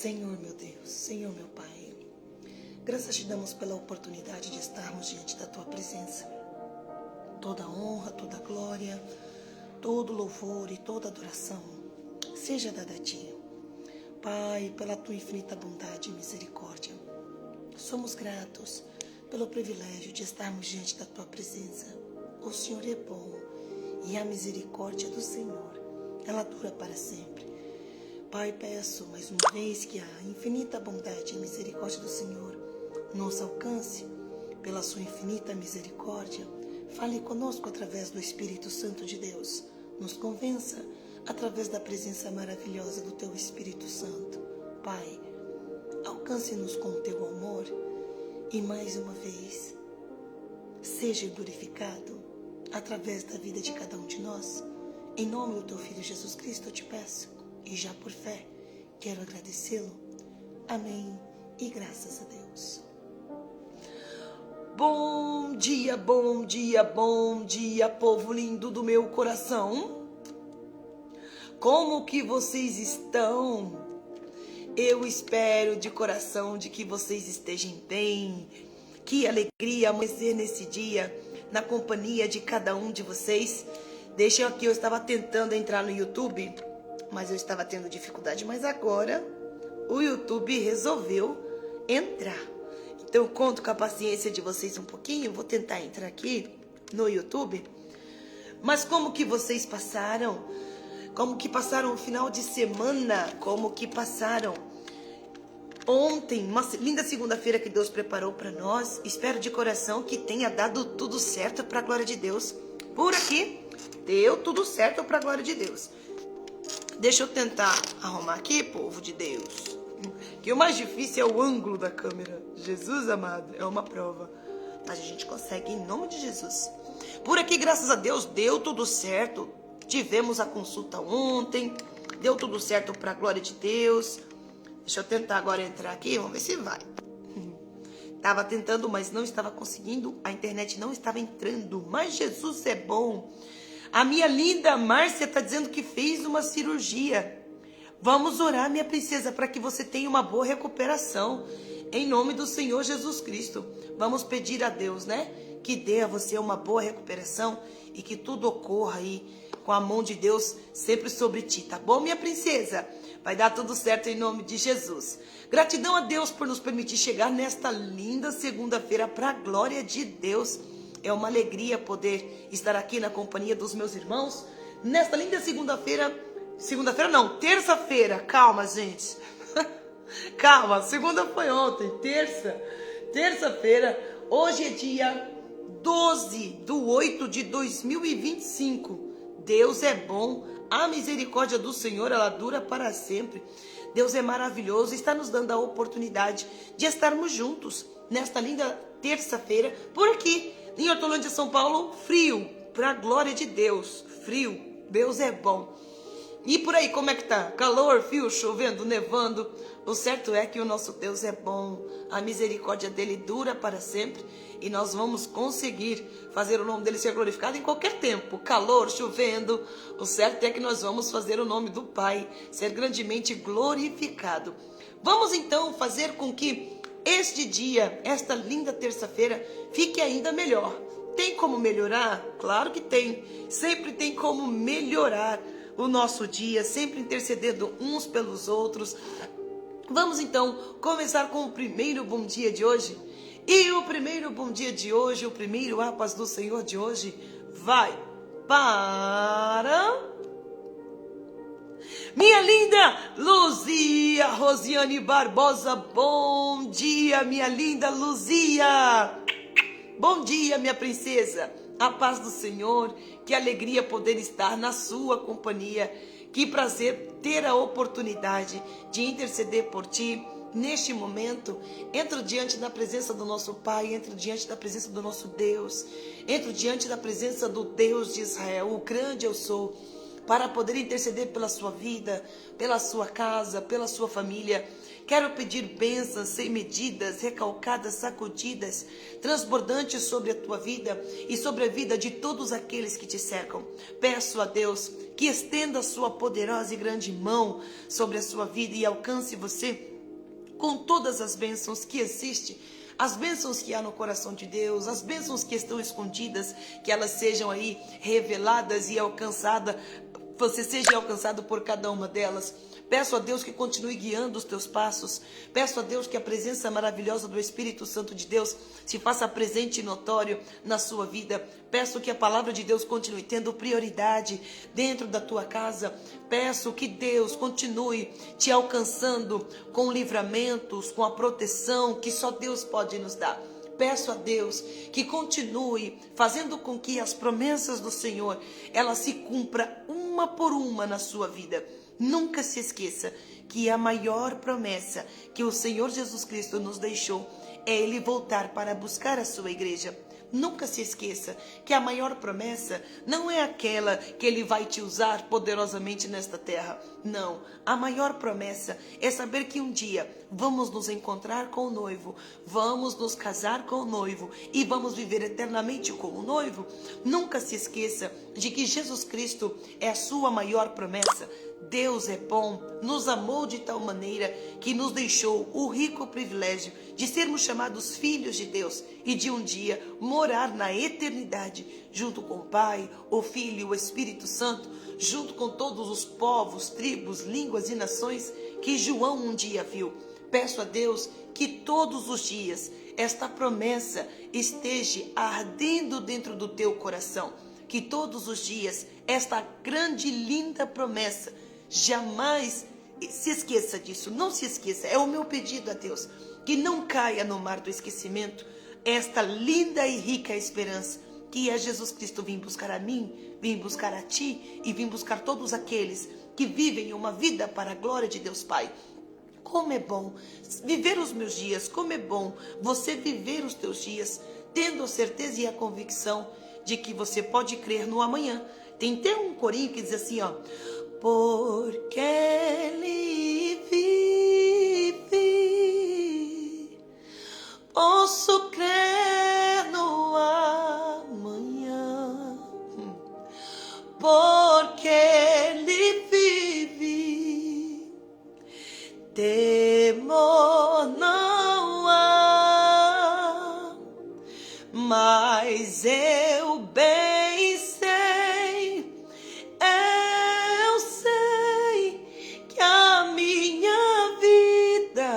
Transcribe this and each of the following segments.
Senhor meu Deus, Senhor meu Pai, graças te damos pela oportunidade de estarmos diante da Tua presença. Toda honra, toda glória, todo louvor e toda adoração seja dada a Ti. Pai, pela Tua infinita bondade e misericórdia, somos gratos pelo privilégio de estarmos diante da Tua presença. O Senhor é bom e a misericórdia do Senhor, ela dura para sempre. Pai, peço mais uma vez que a infinita bondade e misericórdia do Senhor nos alcance pela sua infinita misericórdia. Fale conosco através do Espírito Santo de Deus. Nos convença através da presença maravilhosa do Teu Espírito Santo. Pai, alcance-nos com o Teu amor e mais uma vez seja glorificado através da vida de cada um de nós. Em nome do Teu Filho Jesus Cristo eu te peço. E já por fé, quero agradecê-lo. Amém. E graças a Deus. Bom dia, bom dia, bom dia, povo lindo do meu coração. Como que vocês estão? Eu espero de coração de que vocês estejam bem. Que alegria amanhecer nesse dia, na companhia de cada um de vocês. Deixa eu aqui, eu estava tentando entrar no YouTube, mas eu estava tendo dificuldade, mas agora o YouTube resolveu entrar. Então eu conto com a paciência de vocês um pouquinho, vou tentar entrar aqui no YouTube. Mas como que vocês passaram? Como que passaram o final de semana? Como que passaram ontem? Uma linda segunda-feira que Deus preparou para nós. Espero de coração que tenha dado tudo certo para a glória de Deus. Por aqui, deu tudo certo para a glória de Deus. Deixa eu tentar arrumar aqui, povo de Deus. Que o mais difícil é o ângulo da câmera. Jesus amado, é uma prova. Mas a gente consegue em nome de Jesus. Por aqui, graças a Deus, deu tudo certo. Tivemos a consulta ontem. Deu tudo certo para a glória de Deus. Deixa eu tentar agora entrar aqui, vamos ver se vai. Estava tentando, mas não estava conseguindo. A internet não estava entrando. Mas Jesus é bom. A minha linda Márcia está dizendo que fez uma cirurgia. Vamos orar, minha princesa, para que você tenha uma boa recuperação. Em nome do Senhor Jesus Cristo. Vamos pedir a Deus, né? Que dê a você uma boa recuperação e que tudo ocorra aí com a mão de Deus sempre sobre ti, tá bom, minha princesa? Vai dar tudo certo em nome de Jesus. Gratidão a Deus por nos permitir chegar nesta linda segunda-feira para a glória de Deus. É uma alegria poder estar aqui na companhia dos meus irmãos. Nesta linda segunda-feira. Segunda-feira não, terça-feira. Calma, gente. Calma, segunda foi ontem. Terça-feira. Hoje é dia 12/8/2025. Deus é bom. A misericórdia do Senhor, ela dura para sempre. Deus é maravilhoso. Está nos dando a oportunidade de estarmos juntos nesta linda terça-feira. Por aqui. Em Hortolândia, São Paulo, frio, para a glória de Deus, frio, Deus é bom. E por aí, como é que tá? Calor, frio, chovendo, nevando. O certo é que o nosso Deus é bom, a misericórdia dele dura para sempre e nós vamos conseguir fazer o nome dele ser glorificado em qualquer tempo. Calor, chovendo, o certo é que nós vamos fazer o nome do Pai ser grandemente glorificado. Vamos então fazer com que este dia, esta linda terça-feira, fique ainda melhor. Tem como melhorar? Claro que tem. Sempre tem como melhorar o nosso dia, sempre intercedendo uns pelos outros. Vamos então começar com o primeiro bom dia de hoje. E o primeiro bom dia de hoje, o primeiro a paz do Senhor de hoje, vai para minha linda Luzia Rosiane Barbosa. Bom dia, minha linda Luzia. Bom dia, minha princesa. A paz do Senhor, que alegria poder estar na sua companhia. Que prazer ter a oportunidade de interceder por ti neste momento. Entro diante da presença do nosso Pai, entro diante da presença do nosso Deus, entro diante da presença do Deus de Israel, o grande eu sou, para poder interceder pela sua vida, pela sua casa, pela sua família. Quero pedir bênçãos sem medidas, recalcadas, sacudidas, transbordantes sobre a tua vida e sobre a vida de todos aqueles que te cercam. Peço a Deus que estenda a sua poderosa e grande mão sobre a sua vida e alcance você com todas as bênçãos que existem, as bênçãos que há no coração de Deus, as bênçãos que estão escondidas, que elas sejam aí reveladas e alcançadas, você seja alcançado por cada uma delas. Peço a Deus que continue guiando os teus passos. Peço a Deus que a presença maravilhosa do Espírito Santo de Deus se faça presente e notório na sua vida. Peço que a palavra de Deus continue tendo prioridade dentro da tua casa. Peço que Deus continue te alcançando com livramentos, com a proteção que só Deus pode nos dar. Peço a Deus que continue fazendo com que as promessas do Senhor, elas se cumpram uma por uma na sua vida. Nunca se esqueça que a maior promessa que o Senhor Jesus Cristo nos deixou é Ele voltar para buscar a sua igreja. Nunca se esqueça que a maior promessa não é aquela que Ele vai te usar poderosamente nesta terra. Não, a maior promessa é saber que um dia vamos nos encontrar com o noivo, vamos nos casar com o noivo e vamos viver eternamente com o noivo. Nunca se esqueça de que Jesus Cristo é a sua maior promessa. Deus é bom, nos amou de tal maneira que nos deixou o rico privilégio de sermos chamados filhos de Deus e de um dia morar na eternidade junto com o Pai, o Filho e o Espírito Santo, junto com todos os povos, tribos, línguas e nações que João um dia viu. Peço a Deus que todos os dias esta promessa esteja ardendo dentro do teu coração, que todos os dias esta grande e linda promessa jamais se esqueça disso, não se esqueça, é o meu pedido a Deus, que não caia no mar do esquecimento esta linda e rica esperança, que é Jesus Cristo vir buscar a mim, vir buscar a ti e vir buscar todos aqueles que vivem uma vida para a glória de Deus Pai. Como é bom viver os meus dias, como é bom você viver os teus dias, tendo a certeza e a convicção de que você pode crer no amanhã. Tem até um corinho que diz assim, ó: porque Ele vive, posso crer no amanhã. Porque Ele vive, temor não há, mas eu bem sei, eu sei que a minha vida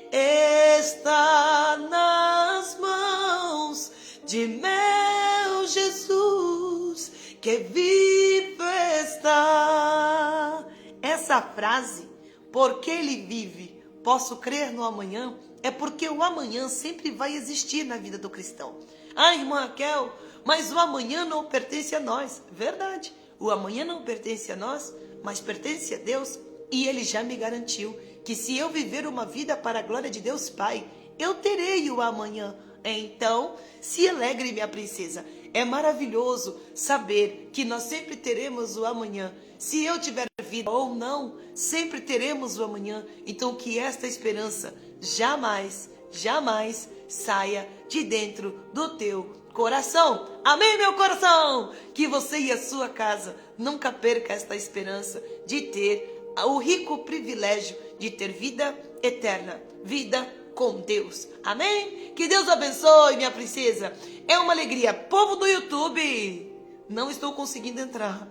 está nas mãos de meu Jesus, que vivo está. Essa frase, porque Ele vive, posso crer no amanhã, é porque o amanhã sempre vai existir na vida do cristão. Ah, irmã Raquel, mas o amanhã não pertence a nós. Verdade, o amanhã não pertence a nós, mas pertence a Deus. E Ele já me garantiu que se eu viver uma vida para a glória de Deus Pai, eu terei o amanhã. Então, se alegre, minha princesa. É maravilhoso saber que nós sempre teremos o amanhã. Se eu tiver vida ou não, sempre teremos o amanhã. Então, que esta esperança jamais, jamais saia de dentro do teu coração. Amém, meu coração? Que você e a sua casa nunca perca esta esperança de ter o rico privilégio de ter vida eterna, vida com Deus. Amém? Que Deus abençoe, minha princesa. É uma alegria. Povo do YouTube, não estou conseguindo entrar.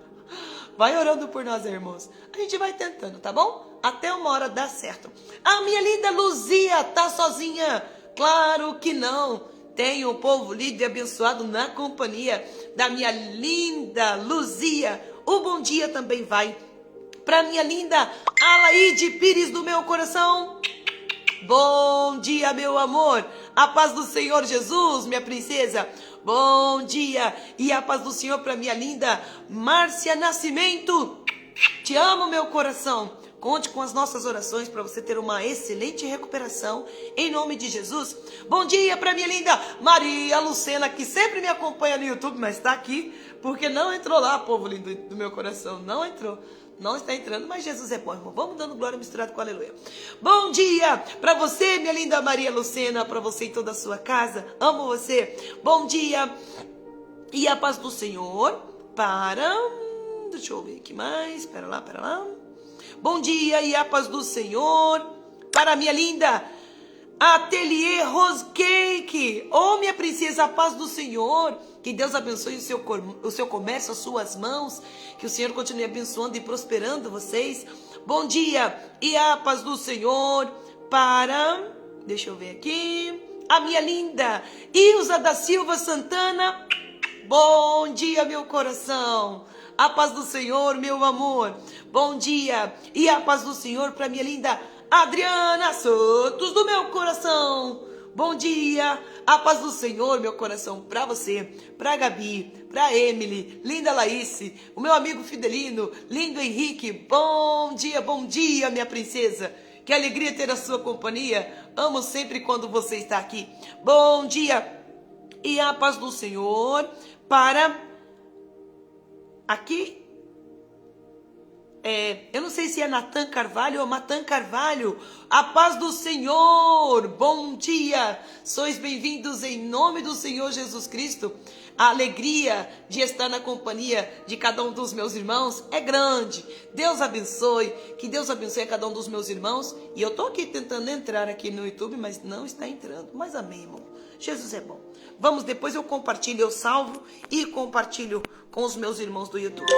Vai orando por nós, irmãos. A gente vai tentando, tá bom? Até uma hora dá certo. A minha linda Luzia tá sozinha? Claro que não. Tenho um povo lindo e abençoado na companhia da minha linda Luzia. O bom dia também vai para minha linda Alaide Pires do meu coração. Bom dia, meu amor. A paz do Senhor Jesus, minha princesa. Bom dia. E a paz do Senhor para minha linda Márcia Nascimento. Te amo, meu coração. Conte com as nossas orações para você ter uma excelente recuperação, em nome de Jesus. Bom dia para minha linda Maria Lucena, que sempre me acompanha no YouTube, mas está aqui, porque não entrou lá, povo lindo do meu coração. Não entrou. Não está entrando, mas Jesus é bom, irmão. Vamos dando glória misturado com aleluia. Bom dia para você, minha linda Maria Lucena, para você e toda a sua casa. Amo você. Bom dia. E a paz do Senhor para... Deixa eu ver aqui mais. Espera lá. Bom dia e a paz do Senhor para a minha linda Ateliê Rose Cake. Oh, minha princesa, a paz do Senhor. Que Deus abençoe o seu comércio, as suas mãos. Que o Senhor continue abençoando e prosperando vocês. Bom dia e a paz do Senhor para... Deixa eu ver aqui. A minha linda Ilza da Silva Santana. Bom dia, meu coração. A paz do Senhor, meu amor. Bom dia e a paz do Senhor para minha linda Adriana Santos do meu coração. Bom dia, a paz do Senhor, meu coração, para você, para Gabi, para Emily, linda Laís, o meu amigo Fidelino, lindo Henrique. Bom dia, minha princesa. Que alegria ter a sua companhia. Amo sempre quando você está aqui. Bom dia e a paz do Senhor para aqui. Eu não sei se é Natan Carvalho ou Matan Carvalho. A paz do Senhor. Bom dia. Sois bem-vindos em nome do Senhor Jesus Cristo. A alegria de estar na companhia de cada um dos meus irmãos é grande. Deus abençoe. Que Deus abençoe a cada um dos meus irmãos. E eu estou aqui tentando entrar aqui no YouTube, mas não está entrando. Mas amém, irmão. Jesus é bom. Vamos, depois eu compartilho, eu salvo e compartilho com os meus irmãos do YouTube.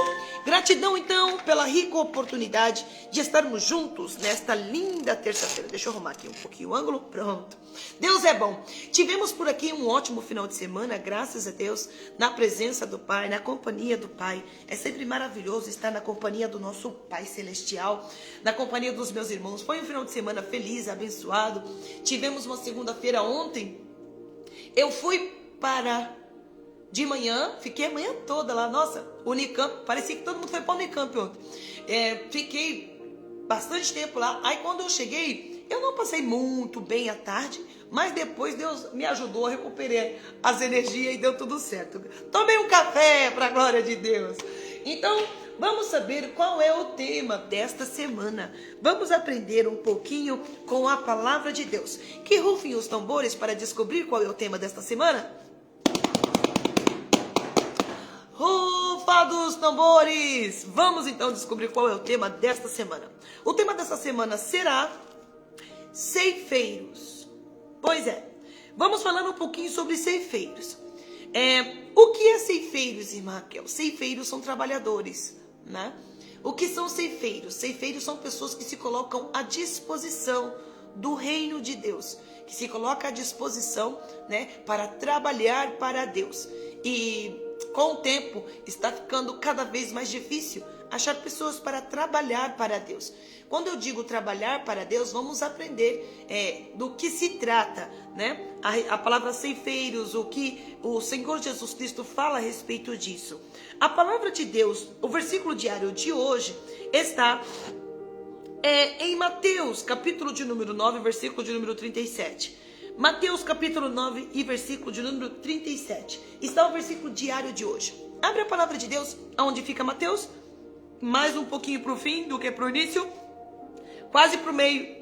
Gratidão, então, pela rica oportunidade de estarmos juntos nesta linda terça-feira. Deixa eu arrumar aqui um pouquinho o ângulo. Pronto. Deus é bom. Tivemos por aqui um ótimo final de semana, graças a Deus, na presença do Pai, na companhia do Pai. É sempre maravilhoso estar na companhia do nosso Pai Celestial, na companhia dos meus irmãos. Foi um final de semana feliz, abençoado. Tivemos uma segunda-feira ontem. Eu fui de manhã, fiquei a manhã toda lá, nossa, Unicamp, parecia que todo mundo foi para o Unicamp ontem. Fiquei bastante tempo lá, aí quando eu cheguei, eu não passei muito bem à tarde, mas depois Deus me ajudou a recuperar as energias e deu tudo certo. Tomei um café para a glória de Deus. Então, vamos saber qual é o tema desta semana. Vamos aprender um pouquinho com a palavra de Deus. Que rufem os tambores para descobrir qual é o tema desta semana. Rufa dos tambores! Vamos então descobrir qual é o tema desta semana. O tema desta semana será ceifeiros. Pois é, vamos falar um pouquinho sobre ceifeiros. O que é ceifeiros, irmã Raquel? Ceifeiros são trabalhadores, né? O que são ceifeiros? Ceifeiros são pessoas que se colocam à disposição do reino de Deus, que se colocam à disposição, né, para trabalhar para Deus. E com o tempo está ficando cada vez mais difícil achar pessoas para trabalhar para Deus. Quando eu digo trabalhar para Deus, vamos aprender do que se trata, né? A palavra ceifeiros, o que o Senhor Jesus Cristo fala a respeito disso. A palavra de Deus, o versículo diário de hoje está em Mateus, capítulo de número 9, versículo de número 37. Mateus capítulo 9 e versículo de número 37. Está o versículo diário de hoje. Abre a palavra de Deus, aonde fica Mateus? Mais um pouquinho para o fim do que para o início. Quase para o meio.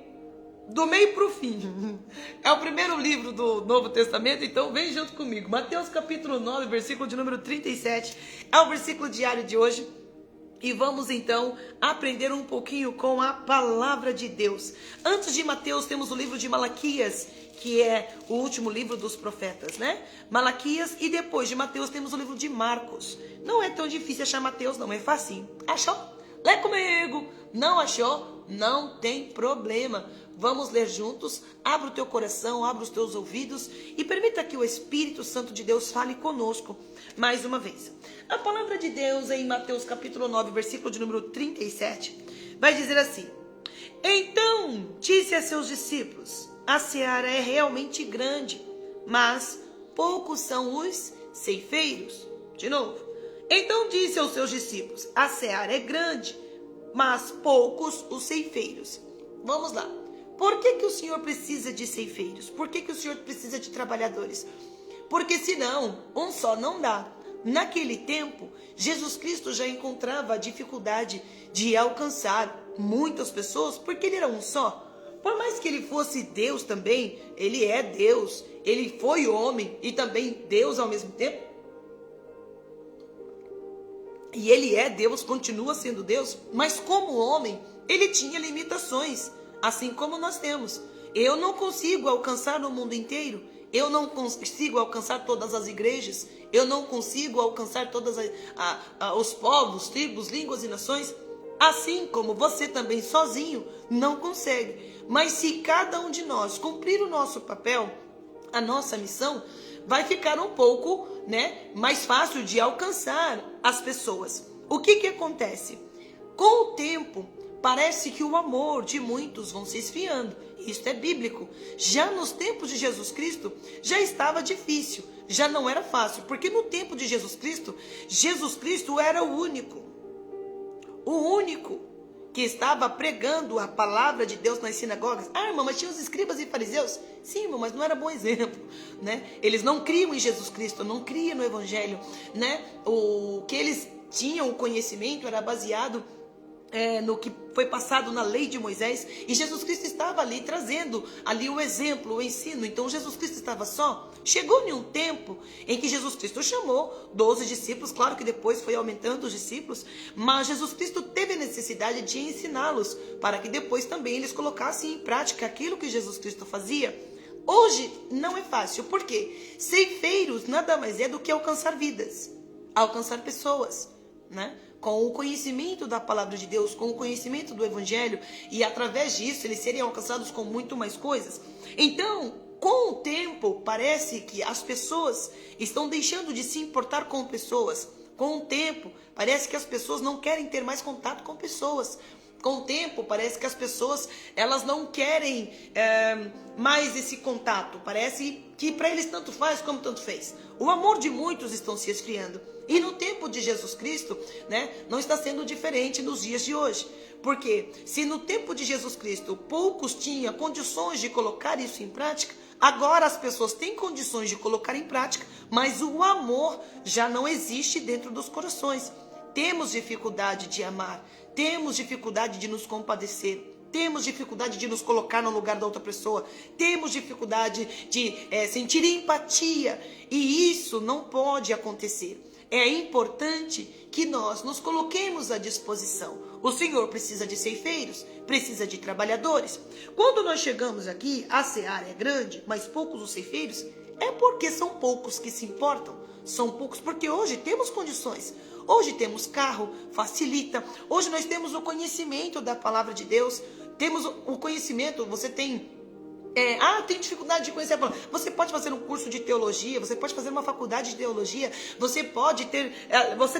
Do meio para o fim. É o primeiro livro do Novo Testamento, então vem junto comigo. Mateus capítulo 9, versículo de número 37. É o versículo diário de hoje. E vamos então aprender um pouquinho com a palavra de Deus. Antes de Mateus temos o livro de Malaquias, que é o último livro dos profetas, né? Malaquias, e depois de Mateus temos o livro de Marcos. Não é tão difícil achar Mateus, não, é facinho. Achou? Lê comigo. Não achou? Não tem problema. Vamos ler juntos. Abra o teu coração, abra os teus ouvidos e permita que o Espírito Santo de Deus fale conosco mais uma vez. A palavra de Deus em Mateus capítulo 9, versículo de número 37, vai dizer assim: Então disse a seus discípulos: a seara é realmente grande, mas poucos são os ceifeiros. De novo. Então disse aos seus discípulos: a seara é grande, mas poucos os ceifeiros. Vamos lá. Por que o Senhor precisa de ceifeiros? Por que o Senhor precisa de trabalhadores? Porque senão, um só não dá. Naquele tempo, Jesus Cristo já encontrava a dificuldade de alcançar muitas pessoas, porque ele era um só. Por mais que ele fosse Deus também, ele é Deus, ele foi homem e também Deus ao mesmo tempo. E ele é Deus, continua sendo Deus, mas como homem, ele tinha limitações, assim como nós temos. Eu não consigo alcançar o mundo inteiro, eu não consigo alcançar todas as igrejas, eu não consigo alcançar todos os povos, tribos, línguas e nações, assim como você também sozinho não consegue. Mas se cada um de nós cumprir o nosso papel, a nossa missão, vai ficar um pouco, mais fácil de alcançar as pessoas. O que acontece? Com o tempo, parece que o amor de muitos vão se esfriando. Isso é bíblico. Já nos tempos de Jesus Cristo, já estava difícil, já não era fácil, porque no tempo de Jesus Cristo era o único que estava pregando a palavra de Deus nas sinagogas. Ah, irmã, mas tinha os escribas e fariseus? Sim, irmão, mas não era bom exemplo, Eles não criam em Jesus Cristo, não criam no Evangelho, O que eles tinham, o conhecimento, era baseado no que foi passado na lei de Moisés, e Jesus Cristo estava ali trazendo ali o exemplo, o ensino. Então Jesus Cristo estava só. Chegou em um tempo em que Jesus Cristo chamou 12 discípulos, claro que depois foi aumentando os discípulos, mas Jesus Cristo teve a necessidade de ensiná-los, para que depois também eles colocassem em prática aquilo que Jesus Cristo fazia. Hoje não é fácil, porque ceifeiros nada mais é do que alcançar vidas, alcançar pessoas, com o conhecimento da palavra de Deus, com o conhecimento do Evangelho, e através disso eles seriam alcançados com muito mais coisas. Então, com o tempo, parece que as pessoas estão deixando de se importar com pessoas. Com o tempo, parece que as pessoas não querem ter mais contato com pessoas. Com o tempo, parece que as pessoas, elas não querem mais esse contato. Parece que para eles tanto faz como tanto fez. O amor de muitos estão se esfriando. E no tempo de Jesus Cristo, não está sendo diferente nos dias de hoje. Porque se no tempo de Jesus Cristo poucos tinham condições de colocar isso em prática, agora as pessoas têm condições de colocar em prática, mas o amor já não existe dentro dos corações. Temos dificuldade de amar, temos dificuldade de nos compadecer, temos dificuldade de nos colocar no lugar da outra pessoa, temos dificuldade de sentir empatia, e isso não pode acontecer. É importante que nós nos coloquemos à disposição. O Senhor precisa de ceifeiros, precisa de trabalhadores. Quando nós chegamos aqui, a seara é grande, mas poucos os ceifeiros, é porque são poucos que se importam. São poucos porque hoje temos condições. Hoje temos carro, facilita. Hoje nós temos o conhecimento da palavra de Deus. Temos o conhecimento, você tem... tem dificuldade de conhecer a palavra. Você pode fazer um curso de teologia, você pode fazer uma faculdade de teologia, você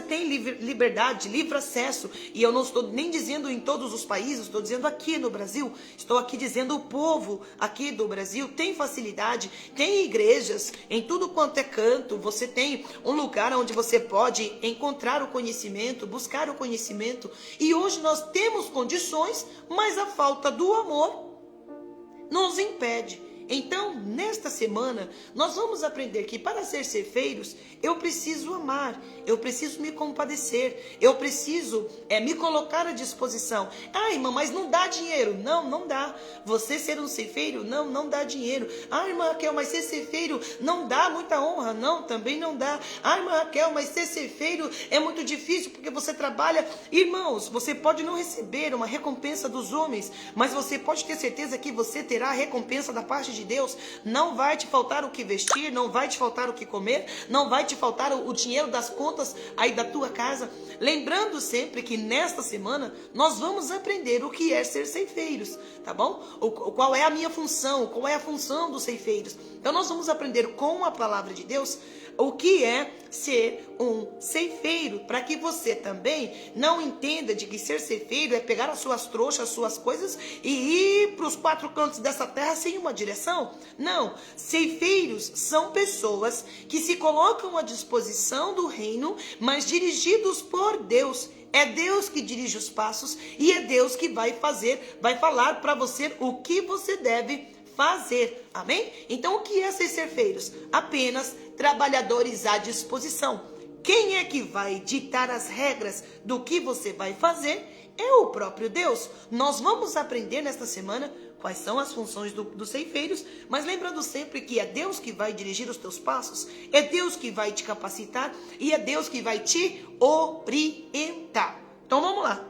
tem liberdade, livre acesso. E eu não estou nem dizendo em todos os países, estou dizendo aqui no Brasil. Estou aqui dizendo o povo aqui do Brasil tem facilidade, tem igrejas em tudo quanto é canto. Você tem um lugar onde você pode encontrar o conhecimento, buscar o conhecimento. E hoje nós temos condições, mas a falta do amor nos impede. Então, nesta semana, nós vamos aprender que para ser ceifeiros, eu preciso amar, eu preciso me compadecer, eu preciso me colocar à disposição. Ah, irmã, mas não dá dinheiro. Não, não dá. Você ser um ceifeiro, não dá dinheiro. Ah, irmã Raquel, mas ser ceifeiro não dá muita honra. Não, também não dá. Ah, irmã Raquel, mas ser ceifeiro é muito difícil porque você trabalha. Irmãos, você pode não receber uma recompensa dos homens, mas você pode ter certeza que você terá a recompensa da parte de Deus. Não vai te faltar o que vestir, não vai te faltar o que comer, não vai te faltar o dinheiro das contas aí da tua casa. Lembrando sempre que nesta semana nós vamos aprender o que é ser ceifeiros, tá bom? Qual é a minha função, qual é a função dos ceifeiros. Então nós vamos aprender com a palavra de Deus o que é ser um ceifeiro, para que você também não entenda de que ser ceifeiro é pegar as suas trouxas, as suas coisas e ir para os 4 cantos dessa terra sem uma direção. Não, ceifeiros são pessoas que se colocam à disposição do reino, mas dirigidos por Deus. É Deus que dirige os passos e é Deus que vai falar para você o que você deve fazer. Amém? Então o que é ser ceifeiros? Apenas trabalhadores à disposição. Quem é que vai ditar as regras do que você vai fazer? É o próprio Deus. Nós vamos aprender nesta semana quais são as funções dos ceifeiros, mas lembrando sempre que é Deus que vai dirigir os teus passos, é Deus que vai te capacitar e é Deus que vai te orientar. Então vamos lá.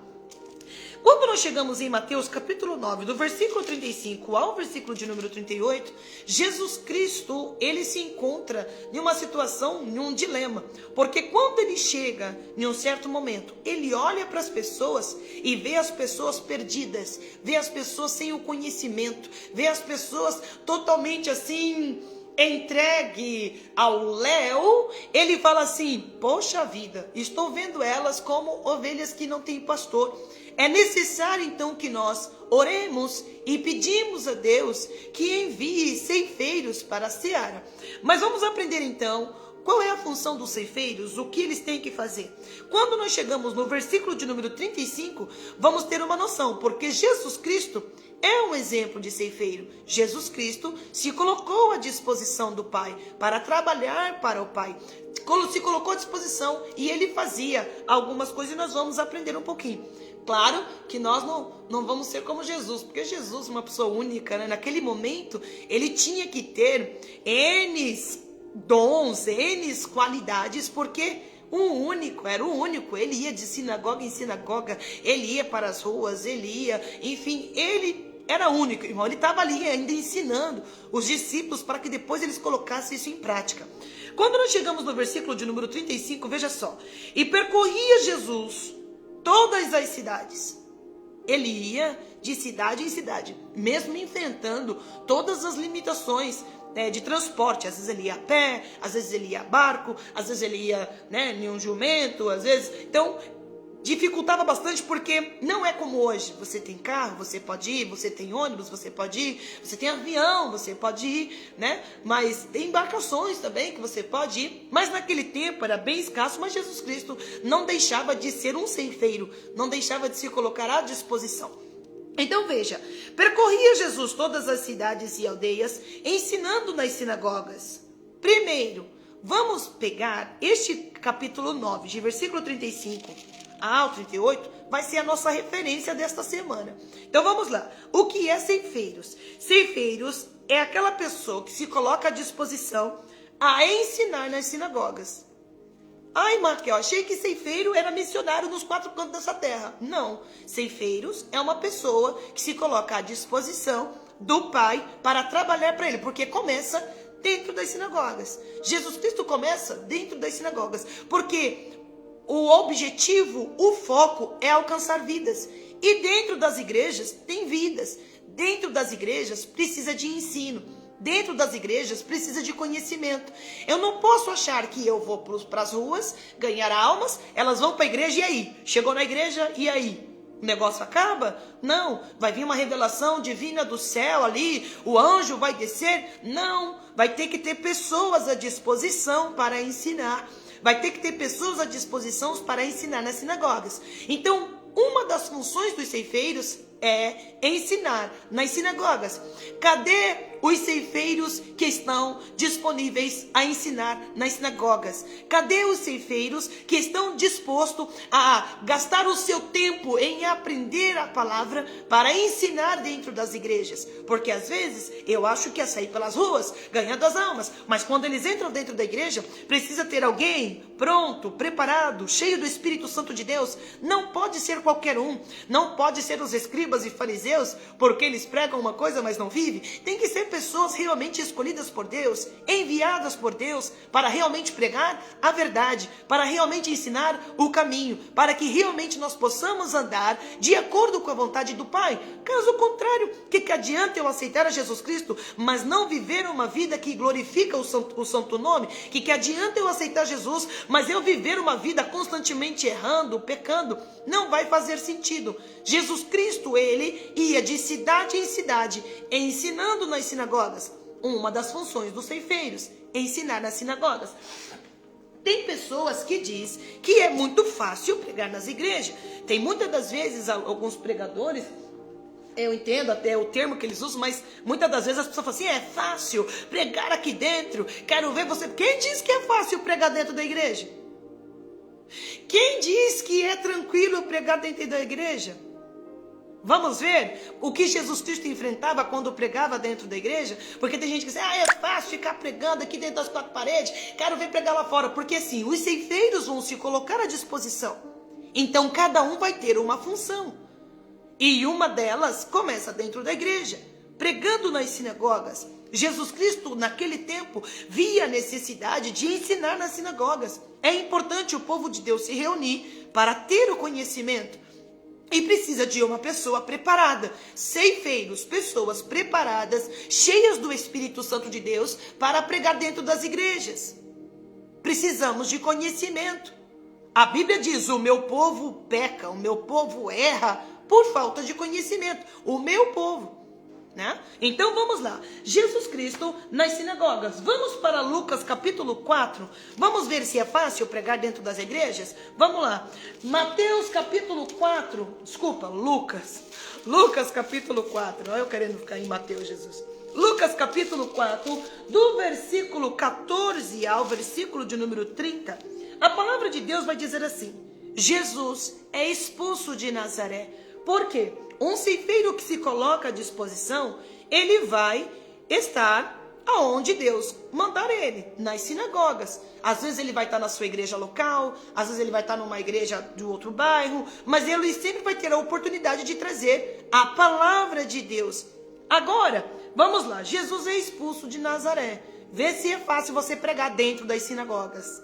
Quando nós chegamos em Mateus capítulo 9, do versículo 35 ao versículo de número 38, Jesus Cristo, ele se encontra em uma situação, em um dilema. Porque quando ele chega em um certo momento, ele olha para as pessoas e vê as pessoas perdidas, vê as pessoas sem o conhecimento, vê as pessoas totalmente assim, entregue ao léu. Ele fala assim: poxa vida, estou vendo elas como ovelhas que não têm pastor. É necessário então que nós oremos e pedimos a Deus que envie ceifeiros para a seara. Mas vamos aprender então qual é a função dos ceifeiros, o que eles têm que fazer. Quando nós chegamos no versículo de número 35, vamos ter uma noção, porque Jesus Cristo é um exemplo de ceifeiro. Jesus Cristo se colocou à disposição do Pai para trabalhar para o Pai. Se colocou à disposição e ele fazia algumas coisas e nós vamos aprender um pouquinho. Claro que nós não vamos ser como Jesus, porque Jesus é uma pessoa única, né? Naquele momento, ele tinha que ter N dons, N qualidades, porque era o único, ele ia de sinagoga em sinagoga, ele ia para as ruas, ele ia, enfim, ele era único, irmão. Ele estava ali ainda ensinando os discípulos para que depois eles colocassem isso em prática. Quando nós chegamos no versículo de número 35, veja só: e percorria Jesus todas as cidades. Ele ia de cidade em cidade, mesmo enfrentando todas as limitações de transporte. Às vezes ele ia a pé, às vezes ele ia a barco, às vezes ele ia em um jumento, às vezes. Então, dificultava bastante, porque não é como hoje. Você tem carro, você pode ir, você tem ônibus, você pode ir, você tem avião, você pode ir, né? Mas tem embarcações também que você pode ir. Mas naquele tempo era bem escasso, mas Jesus Cristo não deixava de ser um ceifeiro, não deixava de se colocar à disposição. Então veja, percorria Jesus todas as cidades e aldeias, ensinando nas sinagogas. Primeiro, vamos pegar este capítulo 9, de versículo 35 ao 38, vai ser a nossa referência desta semana. Então vamos lá. O que é ceifeiros? Ceifeiros é aquela pessoa que se coloca à disposição a ensinar nas sinagogas. Ai, Marquel, achei que ceifeiro era missionário nos 4 cantos dessa terra. Não. Ceifeiros é uma pessoa que se coloca à disposição do Pai para trabalhar para ele, porque começa dentro das sinagogas. Jesus Cristo começa dentro das sinagogas, porque o objetivo, o foco é alcançar vidas. E dentro das igrejas tem vidas. Dentro das igrejas precisa de ensino. Dentro das igrejas precisa de conhecimento. Eu não posso achar que eu vou para as ruas ganhar almas, elas vão para a igreja e aí? Chegou na igreja e aí? O negócio acaba? Não. Vai vir uma revelação divina do céu ali, o anjo vai descer? Não. Vai ter que ter pessoas à disposição para ensinar. Vai ter que ter pessoas à disposição para ensinar nas sinagogas. Então, uma das funções dos ceifeiros é ensinar nas sinagogas. Cadê os ceifeiros que estão disponíveis a ensinar nas sinagogas? Cadê os ceifeiros que estão dispostos a gastar o seu tempo em aprender a palavra para ensinar dentro das igrejas? Porque às vezes eu acho que é sair pelas ruas ganhando as almas, mas quando eles entram dentro da igreja, precisa ter alguém pronto, preparado, cheio do Espírito Santo de Deus. Não pode ser qualquer um, não pode ser os escribas e fariseus, porque eles pregam uma coisa, mas não vivem. Tem que ser pessoas realmente escolhidas por Deus, enviadas por Deus, para realmente pregar a verdade, para realmente ensinar o caminho, para que realmente nós possamos andar de acordo com a vontade do Pai. Caso contrário, que adianta eu aceitar a Jesus Cristo, mas não viver uma vida que glorifica o santo nome? Que adianta eu aceitar Jesus, mas eu viver uma vida constantemente errando, pecando? Não vai fazer sentido. Jesus Cristo, ele ia de cidade em cidade, ensinando nas sinagogas. Uma das funções dos ceifeiros, ensinar nas sinagogas. Tem pessoas que diz que é muito fácil pregar nas igrejas. Tem muitas das vezes alguns pregadores, eu entendo até o termo que eles usam, mas muitas das vezes as pessoas falam assim: é fácil pregar aqui dentro, quero ver você. Quem diz que é fácil pregar dentro da igreja? Quem diz que é tranquilo pregar dentro da igreja? Vamos ver o que Jesus Cristo enfrentava quando pregava dentro da igreja? Porque tem gente que diz: é fácil ficar pregando aqui dentro das 4 paredes, quero ver pregar lá fora. Porque assim, os ceifeiros vão se colocar à disposição. Então cada um vai ter uma função. E uma delas começa dentro da igreja, pregando nas sinagogas. Jesus Cristo, naquele tempo, via a necessidade de ensinar nas sinagogas. É importante o povo de Deus se reunir para ter o conhecimento. E precisa de uma pessoa preparada, ceifeiros, pessoas preparadas, cheias do Espírito Santo de Deus, para pregar dentro das igrejas. Precisamos de conhecimento. A Bíblia diz, o meu povo peca, o meu povo erra por falta de conhecimento. O meu povo. Né? Então vamos lá, Jesus Cristo nas sinagogas. Vamos para Lucas capítulo 4. Vamos ver se é fácil pregar dentro das igrejas? Vamos lá, Mateus capítulo 4. Desculpa, Lucas capítulo 4. Olha eu querendo ficar em Mateus, Jesus. Lucas capítulo 4, do versículo 14 ao versículo de número 30. A palavra de Deus vai dizer assim: Jesus é expulso de Nazaré. Por quê? Um ceifeiro que se coloca à disposição, ele vai estar aonde Deus mandar ele, nas sinagogas. Às vezes ele vai estar na sua igreja local, às vezes ele vai estar numa igreja de outro bairro, mas ele sempre vai ter a oportunidade de trazer a palavra de Deus. Agora, vamos lá, Jesus é expulso de Nazaré. Vê se é fácil você pregar dentro das sinagogas.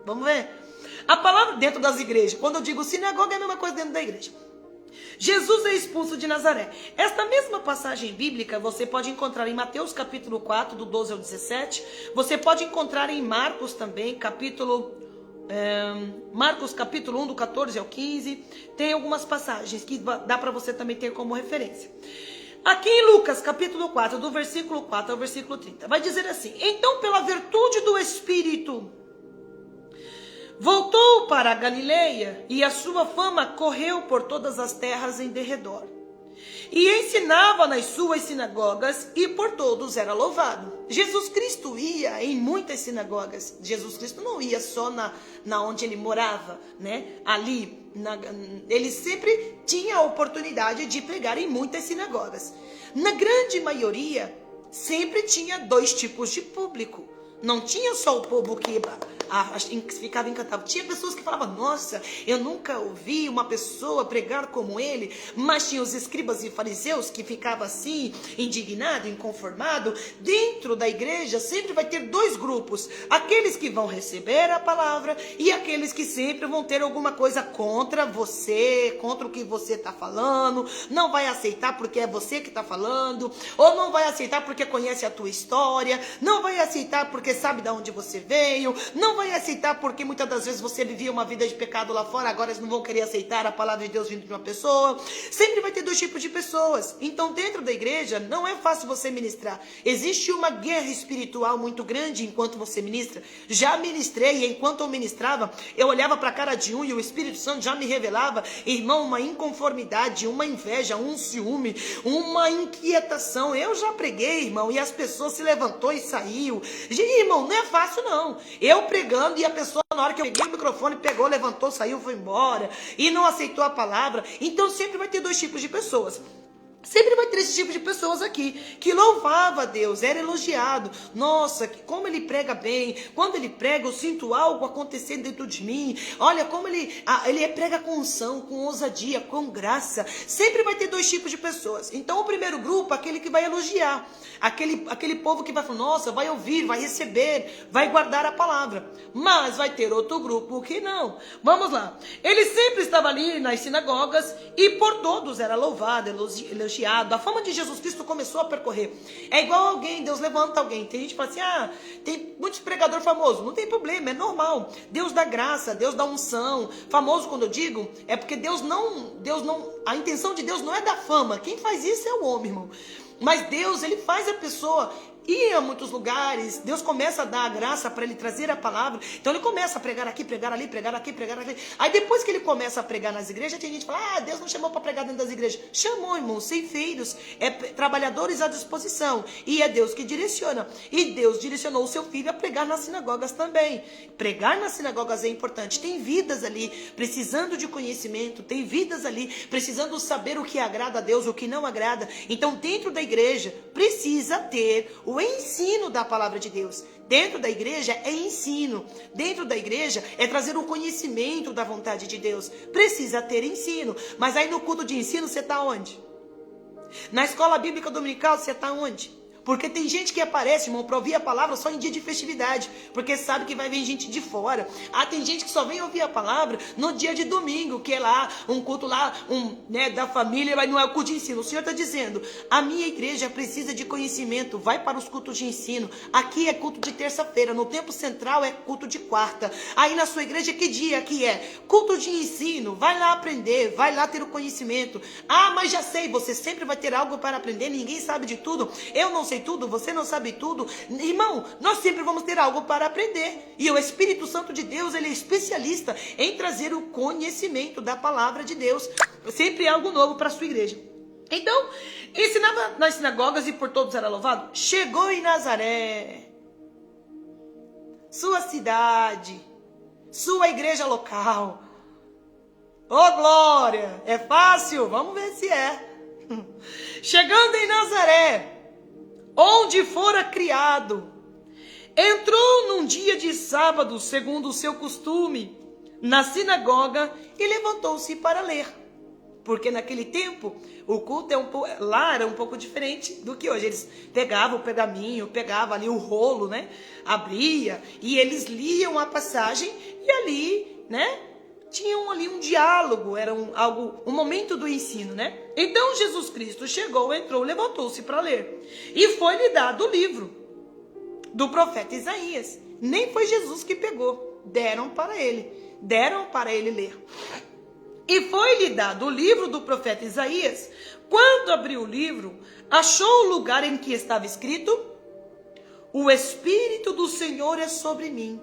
Vamos ver? A palavra dentro das igrejas, quando eu digo sinagoga é a mesma coisa dentro da igreja. Jesus é expulso de Nazaré. Esta mesma passagem bíblica você pode encontrar em Mateus capítulo 4, do 12 ao 17. Você pode encontrar em Marcos também, Marcos capítulo 1, do 14 ao 15. Tem algumas passagens que dá para você também ter como referência. Aqui em Lucas capítulo 4, do versículo 4 ao versículo 30, vai dizer assim: então pela virtude do Espírito voltou para a Galileia, e a sua fama correu por todas as terras em derredor. E ensinava nas suas sinagogas, e por todos era louvado. Jesus Cristo ia em muitas sinagogas. Jesus Cristo não ia só na onde ele morava, né? Ali, ele sempre tinha a oportunidade de pregar em muitas sinagogas. Na grande maioria, sempre tinha dois tipos de público. Não tinha só o povo que ficava encantado. Tinha pessoas que falavam: nossa, eu nunca ouvi uma pessoa pregar como ele. Mas tinha os escribas e fariseus que ficavam assim, indignado, inconformado. Dentro da igreja sempre vai ter dois grupos: aqueles que vão receber a palavra e aqueles que sempre vão ter alguma coisa contra você, contra o que você está falando. Não vai aceitar porque é você que está falando, ou não vai aceitar porque conhece a tua história, não vai aceitar porque sabe de onde você veio, não vai aceitar porque muitas das vezes você vivia uma vida de pecado lá fora, agora eles não vão querer aceitar a palavra de Deus vindo de uma pessoa. Sempre vai ter dois tipos de pessoas. Então dentro da igreja não é fácil você ministrar. Existe uma guerra espiritual muito grande enquanto você ministra. Já ministrei, e enquanto eu ministrava, eu olhava para a cara de um e o Espírito Santo já me revelava, irmão, uma inconformidade, uma inveja, um ciúme, uma inquietação. Eu já preguei, irmão, e as pessoas se levantou e saiu. Irmão, não é fácil não. Eu pregando e a pessoa, na hora que eu peguei o microfone, pegou, levantou, saiu, foi embora e não aceitou a palavra. Então sempre vai ter dois tipos de pessoas. Sempre vai ter esse tipo de pessoas aqui, que louvava a Deus, era elogiado. Nossa, como ele prega bem. Quando ele prega, eu sinto algo acontecendo dentro de mim. Olha como ele prega com unção, com ousadia, com graça. Sempre vai ter dois tipos de pessoas. Então o primeiro grupo, aquele que vai elogiar. Aquele povo que vai falar: nossa, vai ouvir, vai receber, vai guardar a palavra. Mas vai ter outro grupo que não. Vamos lá. Ele sempre estava ali nas sinagogas e por todos era louvado, elogiado. A fama de Jesus Cristo começou a percorrer. É igual alguém, Deus levanta alguém. Tem gente que fala assim: tem muitos pregadores famosos. Não tem problema, é normal. Deus dá graça, Deus dá unção. Famoso, quando eu digo, é porque Deus não, a intenção de Deus não é dar fama. Quem faz isso é o homem, irmão. Mas Deus, ele faz a pessoa ir a muitos lugares. Deus começa a dar a graça para ele trazer a palavra. Então ele começa a pregar aqui, pregar ali, pregar aqui, pregar ali. Aí depois que ele começa a pregar nas igrejas, tem gente que fala: Deus não chamou para pregar dentro das igrejas. Chamou, irmão, ceifeiros, trabalhadores à disposição. E é Deus que direciona. E Deus direcionou o seu filho a pregar nas sinagogas também. Pregar nas sinagogas é importante. Tem vidas ali precisando de conhecimento. Tem vidas ali precisando saber o que agrada a Deus, o que não agrada. Então dentro da igreja precisa ter o o ensino da palavra de Deus. Dentro da igreja é ensino. Dentro da igreja é trazer o conhecimento da vontade de Deus. Precisa ter ensino. Mas aí no culto de ensino você está onde? Na escola bíblica dominical você está onde? Porque tem gente que aparece, irmão, para ouvir a palavra só em dia de festividade, porque sabe que vai vir gente de fora. Tem gente que só vem ouvir a palavra no dia de domingo, que é lá, um culto lá, da família, mas não é o culto de ensino. O Senhor está dizendo, a minha igreja precisa de conhecimento, vai para os cultos de ensino. Aqui é culto de terça-feira, no tempo central é culto de quarta. Aí na sua igreja que dia que é? Culto de ensino, vai lá aprender, vai lá ter o conhecimento. Mas já sei, você sempre vai ter algo para aprender, ninguém sabe de tudo. Eu não sei tudo, você não sabe tudo. Irmão, nós sempre vamos ter algo para aprender. E o Espírito Santo de Deus, ele é especialista em trazer o conhecimento da palavra de Deus. Sempre algo novo para a sua igreja. Então, ensinava nas sinagogas e por todos era louvado. Chegou em Nazaré, sua cidade, sua igreja local. Oh, glória! É fácil? Vamos ver se é. Chegando em Nazaré, onde fora criado, entrou num dia de sábado, segundo o seu costume, na sinagoga e levantou-se para ler. Porque naquele tempo, o culto lá era um pouco diferente do que hoje. Eles pegavam o pergaminho, pegavam ali o rolo, né? Abria e eles liam a passagem e ali, né? Tinham ali um diálogo, era um momento do ensino, né? Então Jesus Cristo chegou, entrou, levantou-se para ler. E foi-lhe dado o livro do profeta Isaías. Nem foi Jesus que pegou, deram para ele ler. E foi-lhe dado o livro do profeta Isaías. Quando abriu o livro, achou o lugar em que estava escrito: o Espírito do Senhor é sobre mim,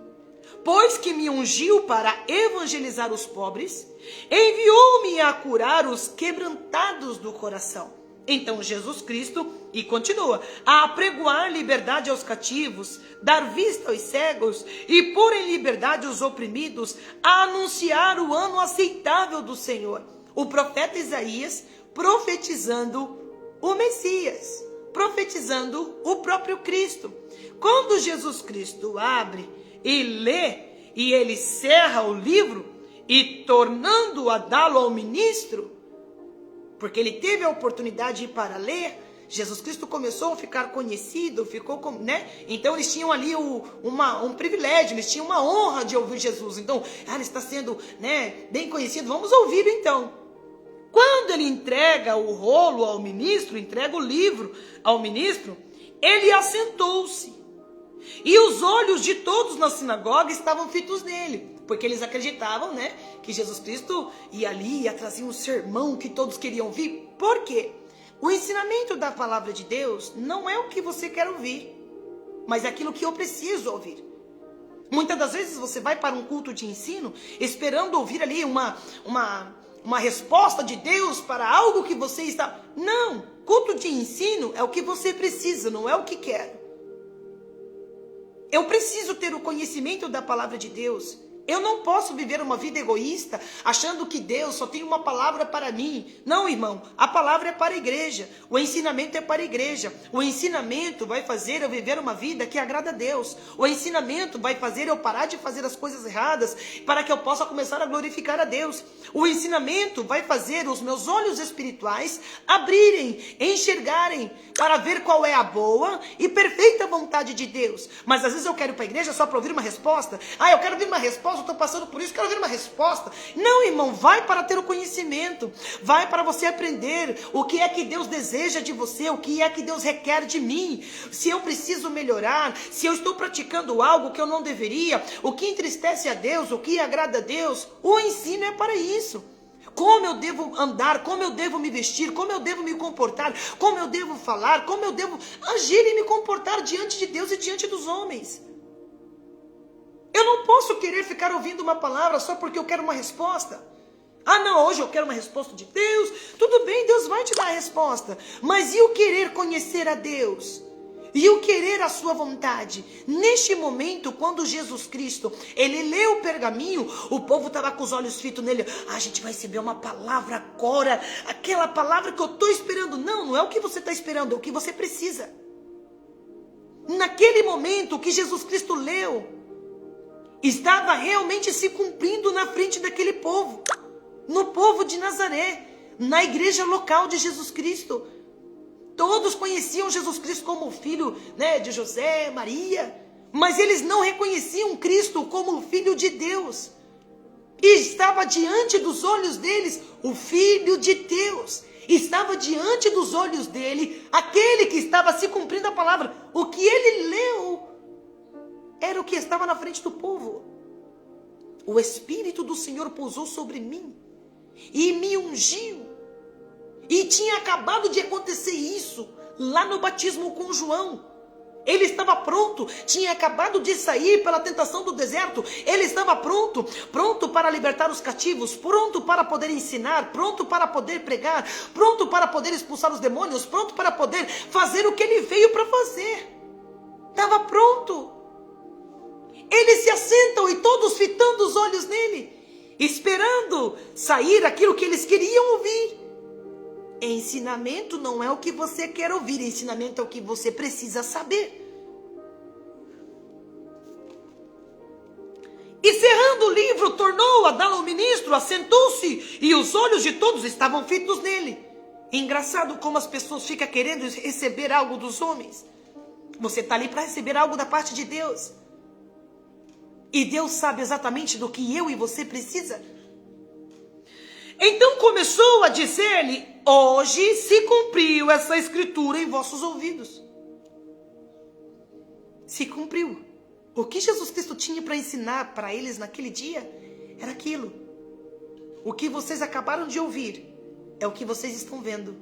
pois que me ungiu para evangelizar os pobres, enviou-me a curar os quebrantados do coração. Então Jesus Cristo, e continua, a apregoar liberdade aos cativos, dar vista aos cegos e pôr em liberdade os oprimidos, a anunciar o ano aceitável do Senhor. O profeta Isaías profetizando o Messias, profetizando o próprio Cristo. Quando Jesus Cristo abre e lê, e ele cerra o livro, e tornando a dá-lo ao ministro, porque ele teve a oportunidade para ler, Jesus Cristo começou a ficar conhecido, Então eles tinham ali um privilégio, eles tinham uma honra de ouvir Jesus. Então, ele está sendo, bem conhecido, vamos ouvir então. Quando ele entrega o rolo ao ministro, entrega o livro ao ministro, ele assentou-se. E os olhos de todos na sinagoga estavam fitos nele, porque eles acreditavam, que Jesus Cristo ia ali, ia trazer um sermão que todos queriam ouvir. Por quê? O ensinamento da palavra de Deus não é o que você quer ouvir, mas é aquilo que eu preciso ouvir. Muitas das vezes você vai para um culto de ensino esperando ouvir ali uma resposta de Deus para algo que você está... Não, culto de ensino é o que você precisa, não é o que quer. Eu preciso ter o conhecimento da palavra de Deus. Eu não posso viver uma vida egoísta, achando que Deus só tem uma palavra para mim. Não, irmão, a palavra é para a igreja, o ensinamento é para a igreja. O ensinamento vai fazer eu viver uma vida que agrada a Deus. O ensinamento vai fazer eu parar de fazer as coisas erradas, para que eu possa começar a glorificar a Deus. O ensinamento vai fazer os meus olhos espirituais abrirem, enxergarem, para ver qual é a boa e perfeita vontade de Deus. Mas às vezes eu quero ir para a igreja só para ouvir uma resposta. Eu quero ouvir uma resposta, eu estou passando por isso, quero ouvir uma resposta. Não, irmão, vai para ter o conhecimento. Vai para você aprender o que é que Deus deseja de você, o que é que Deus requer de mim. Se eu preciso melhorar, se eu estou praticando algo que eu não deveria, o que entristece a Deus, o que agrada a Deus, o ensino é para isso. Como eu devo andar, como eu devo me vestir, como eu devo me comportar, como eu devo falar, como eu devo agir e me comportar diante de Deus e diante dos homens. Eu não posso querer ficar ouvindo uma palavra só porque eu quero uma resposta. Não, hoje eu quero uma resposta de Deus. Tudo bem, Deus vai te dar a resposta. Mas e o querer conhecer a Deus? E o querer a sua vontade? Neste momento, quando Jesus Cristo, ele leu o pergaminho, o povo estava com os olhos fitos nele. A gente vai receber uma palavra agora, aquela palavra que eu estou esperando. Não, não é o que você está esperando, é o que você precisa. naquele momento, o que Jesus Cristo leu estava realmente se cumprindo na frente daquele povo, no povo de Nazaré, na igreja local de Jesus Cristo. Todos conheciam Jesus Cristo como filho, de José, Maria, mas eles não reconheciam Cristo como o Filho de Deus. E estava diante dos olhos deles o Filho de Deus. Estava diante dos olhos dele aquele que estava se cumprindo a palavra. O que ele leu era o que estava na frente do povo. O Espírito do Senhor pousou sobre mim e me ungiu. E tinha acabado de acontecer isso lá no batismo com João. Ele estava pronto, tinha acabado de sair pela tentação do deserto. Ele estava pronto para libertar os cativos, pronto para poder ensinar, pronto para poder pregar, pronto para poder expulsar os demônios, pronto para poder fazer o que ele veio para fazer. Estava pronto. Eles se assentam e todos fitando os olhos nele, esperando sair aquilo que eles queriam ouvir. Ensinamento não é o que você quer ouvir, ensinamento é o que você precisa saber. E cerrando o livro, tornou a dar ao ministro, assentou-se, e os olhos de todos estavam fitos nele. Engraçado como as pessoas ficam querendo receber algo dos homens. Você está ali para receber algo da parte de Deus. E Deus sabe exatamente do que eu e você precisa. Então começou a dizer-lhe: hoje se cumpriu essa escritura em vossos ouvidos. Se cumpriu. O que Jesus Cristo tinha para ensinar para eles naquele dia era aquilo. O que vocês acabaram de ouvir é o que vocês estão vendo.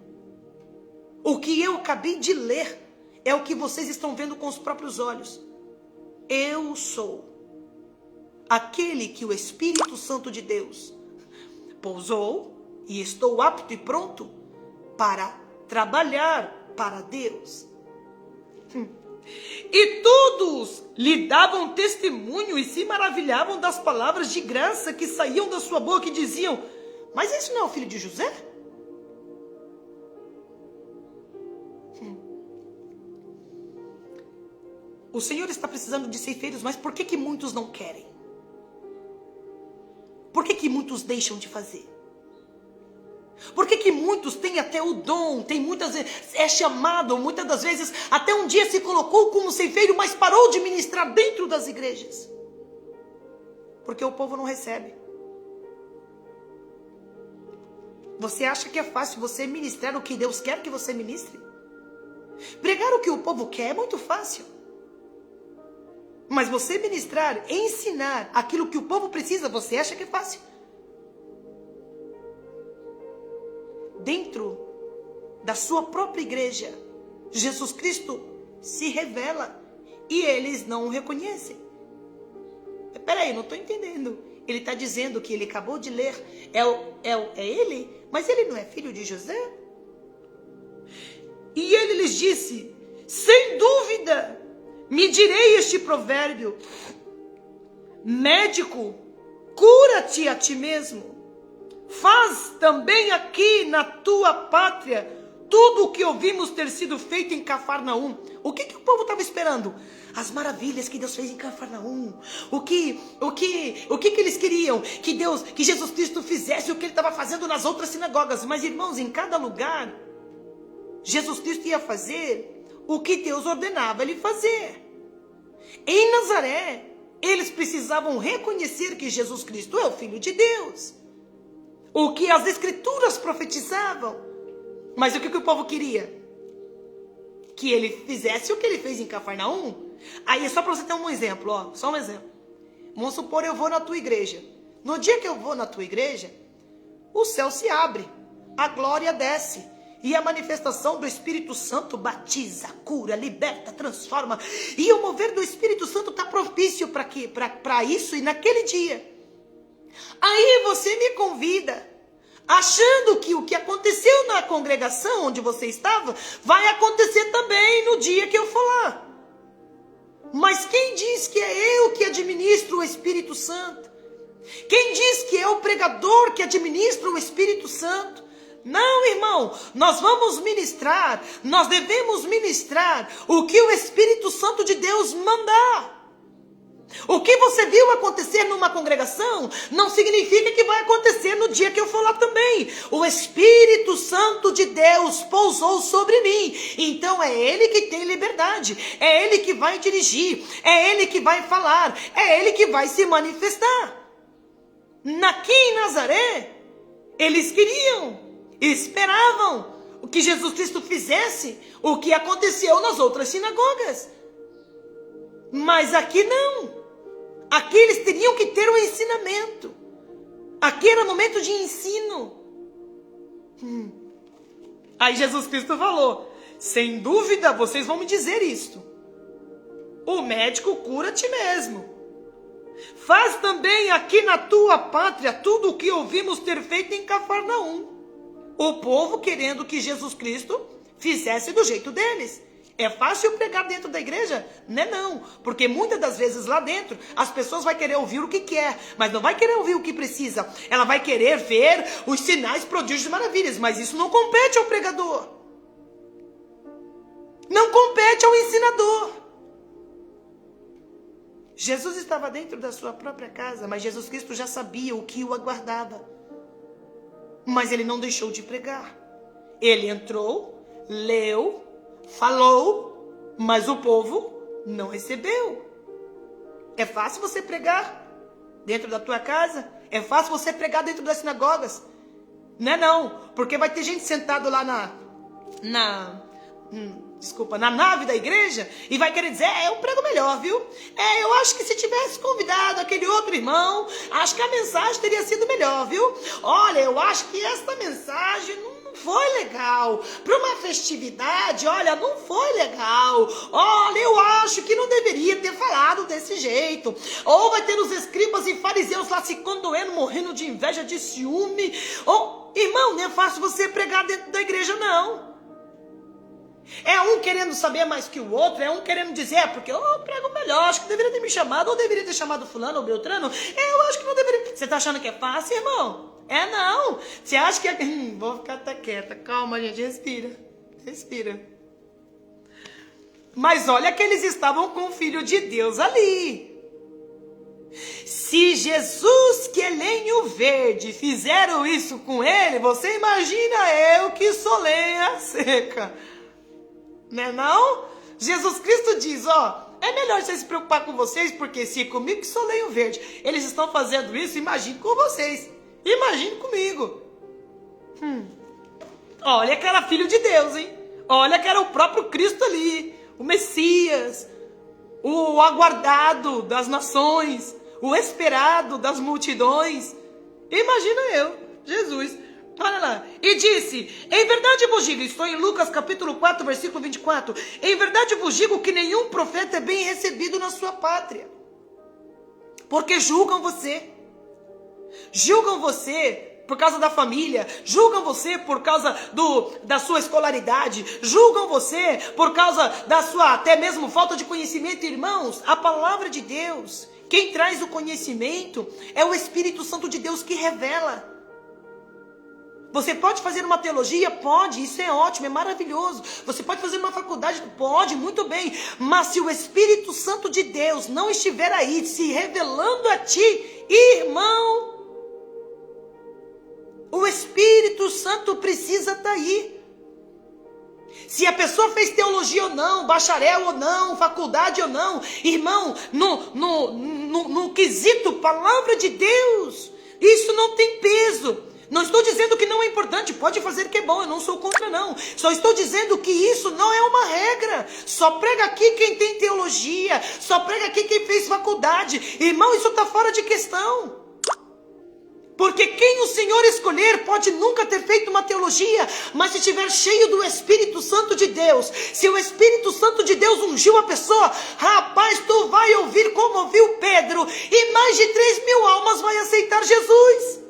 O que eu acabei de ler é o que vocês estão vendo com os próprios olhos. Eu sou aquele que o Espírito Santo de Deus pousou e estou apto e pronto para trabalhar para Deus. E todos lhe davam testemunho e se maravilhavam das palavras de graça que saíam da sua boca e diziam: mas esse não é o filho de José? O Senhor está precisando de ceifeiros, mas por que muitos não querem? Por que muitos deixam de fazer? Por que muitos têm até o dom, tem muitas vezes, é chamado, muitas das vezes, até um dia se colocou como ceifeiro, mas parou de ministrar dentro das igrejas? Porque o povo não recebe. Você acha que é fácil você ministrar o que Deus quer que você ministre? Pregar o que o povo quer é muito fácil. Mas você ministrar, ensinar aquilo que o povo precisa, você acha que é fácil? Dentro da sua própria igreja, Jesus Cristo se revela e eles não o reconhecem. Peraí, não estou entendendo. Ele está dizendo que ele acabou de ler, é ele? Mas ele não é filho de José? E ele lhes disse: sem dúvida, me direi este provérbio: médico, cura-te a ti mesmo. Faz também aqui na tua pátria tudo o que ouvimos ter sido feito em Cafarnaum. O que o povo estava esperando? As maravilhas que Deus fez em Cafarnaum. O que eles queriam? Que Jesus Cristo fizesse o que ele estava fazendo nas outras sinagogas. Mas, irmãos, em cada lugar, Jesus Cristo ia fazer o que Deus ordenava ele fazer. Em Nazaré, eles precisavam reconhecer que Jesus Cristo é o Filho de Deus. O que as Escrituras profetizavam. Mas o que o povo queria? Que ele fizesse o que ele fez em Cafarnaum. Aí é só para você ter um exemplo, ó, só um exemplo. Vamos supor, eu vou na tua igreja. No dia que eu vou na tua igreja, o céu se abre, a glória desce. E a manifestação do Espírito Santo batiza, cura, liberta, transforma. E o mover do Espírito Santo está propício para isso e naquele dia. Aí você me convida, achando que o que aconteceu na congregação onde você estava, vai acontecer também no dia que eu for lá. Mas quem diz que é eu que administro o Espírito Santo? Quem diz que é o pregador que administra o Espírito Santo? Não, irmão, nós vamos ministrar, nós devemos ministrar o que o Espírito Santo de Deus mandar. O que você viu acontecer numa congregação não significa que vai acontecer no dia que eu for lá também. O Espírito Santo de Deus pousou sobre mim. Então é Ele que tem liberdade. É Ele que vai dirigir. É Ele que vai falar. É Ele que vai se manifestar. Aqui em Nazaré, eles queriam, esperavam o que Jesus Cristo fizesse, o que aconteceu nas outras sinagogas. Mas aqui não. Aqui eles teriam que ter um ensinamento. Aqui era momento de ensino. Aí Jesus Cristo falou: sem dúvida vocês vão me dizer isto. O médico cura a ti mesmo. Faz também aqui na tua pátria tudo o que ouvimos ter feito em Cafarnaum. O povo querendo que Jesus Cristo fizesse do jeito deles. É fácil pregar dentro da igreja? Não, porque muitas das vezes lá dentro as pessoas vão querer ouvir o que quer, mas não vai querer ouvir o que precisa. Ela vai querer ver os sinais, prodígios e maravilhas, mas isso não compete ao pregador. Não compete ao ensinador. Jesus estava dentro da sua própria casa, mas Jesus Cristo já sabia o que o aguardava. Mas ele não deixou de pregar. Ele entrou, leu, falou, mas o povo não recebeu. É fácil você pregar dentro da tua casa? É fácil você pregar dentro das sinagogas? Não, porque vai ter gente sentado lá na nave da igreja e vai querer dizer: eu prego melhor, viu? Eu acho que se tivesse convidado aquele outro irmão, acho que a mensagem teria sido melhor, viu? Olha, eu acho que essa mensagem não foi legal. Para uma festividade, olha, não foi legal. Olha, eu acho que não deveria ter falado desse jeito. Ou vai ter os escribas e fariseus lá se condoendo, morrendo de inveja, de ciúme. Irmão, não é fácil você pregar dentro da igreja, não. É um querendo saber mais que o outro, é um querendo dizer: porque eu prego melhor, acho que deveria ter me chamado, ou deveria ter chamado fulano ou beltrano. Eu acho que não deveria. Você tá achando que é fácil, irmão? Não. Você acha que é... Vou ficar até quieta. Calma, gente. Respira. Mas olha que eles estavam com o Filho de Deus ali. Se Jesus, que é lenho verde, fizeram isso com ele, você imagina eu que sou lenha seca. Não? Jesus Cristo diz: é melhor você se preocupar com vocês, porque se comigo que sou lenho verde, eles estão fazendo isso, imagine com vocês. Imagine comigo. Olha que era filho de Deus, hein? Olha que era o próprio Cristo ali, o Messias, o aguardado das nações, o esperado das multidões. Imagina eu, Jesus. Olha lá. E disse: em verdade vos digo, estou em Lucas capítulo 4, versículo 24. Em verdade vos digo que nenhum profeta é bem recebido na sua pátria. Porque julgam você. Julgam você por causa da família, julgam você por causa da sua escolaridade, julgam você por causa da sua até mesmo falta de conhecimento. Irmãos, a palavra de Deus, quem traz o conhecimento é o Espírito Santo de Deus que revela. Você pode fazer uma teologia? Pode, isso é ótimo, é maravilhoso. Você pode fazer uma faculdade? Pode, muito bem. Mas se o Espírito Santo de Deus não estiver aí se revelando a ti, irmão, o Espírito Santo precisa estar aí. Se a pessoa fez teologia ou não, bacharel ou não, faculdade ou não, irmão, no quesito palavra de Deus, isso não tem peso. Não estou dizendo que não é importante, pode fazer que é bom, eu não sou contra não. Só estou dizendo que isso não é uma regra. Só prega aqui quem tem teologia, só prega aqui quem fez faculdade. Irmão, isso está fora de questão. Porque quem o Senhor escolher pode nunca ter feito uma teologia, mas se estiver cheio do Espírito Santo de Deus, se o Espírito Santo de Deus ungiu a pessoa, rapaz, tu vai ouvir como ouviu Pedro, e mais de 3.000 almas vai aceitar Jesus.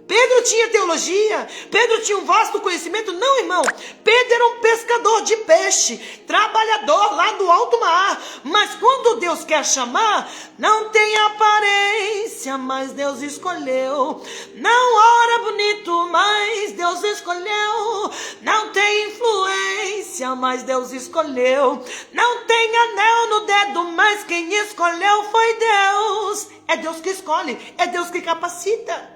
Pedro Pedro tinha teologia, Pedro tinha um vasto conhecimento. Não, irmão, Pedro era um pescador de peixe, trabalhador lá do alto mar. Mas quando Deus quer chamar, não tem aparência, mas Deus escolheu. Não ora bonito, mas Deus escolheu. Não tem influência, mas Deus escolheu. Não tem anel no dedo, mas quem escolheu foi Deus. É Deus que escolhe, é Deus que capacita.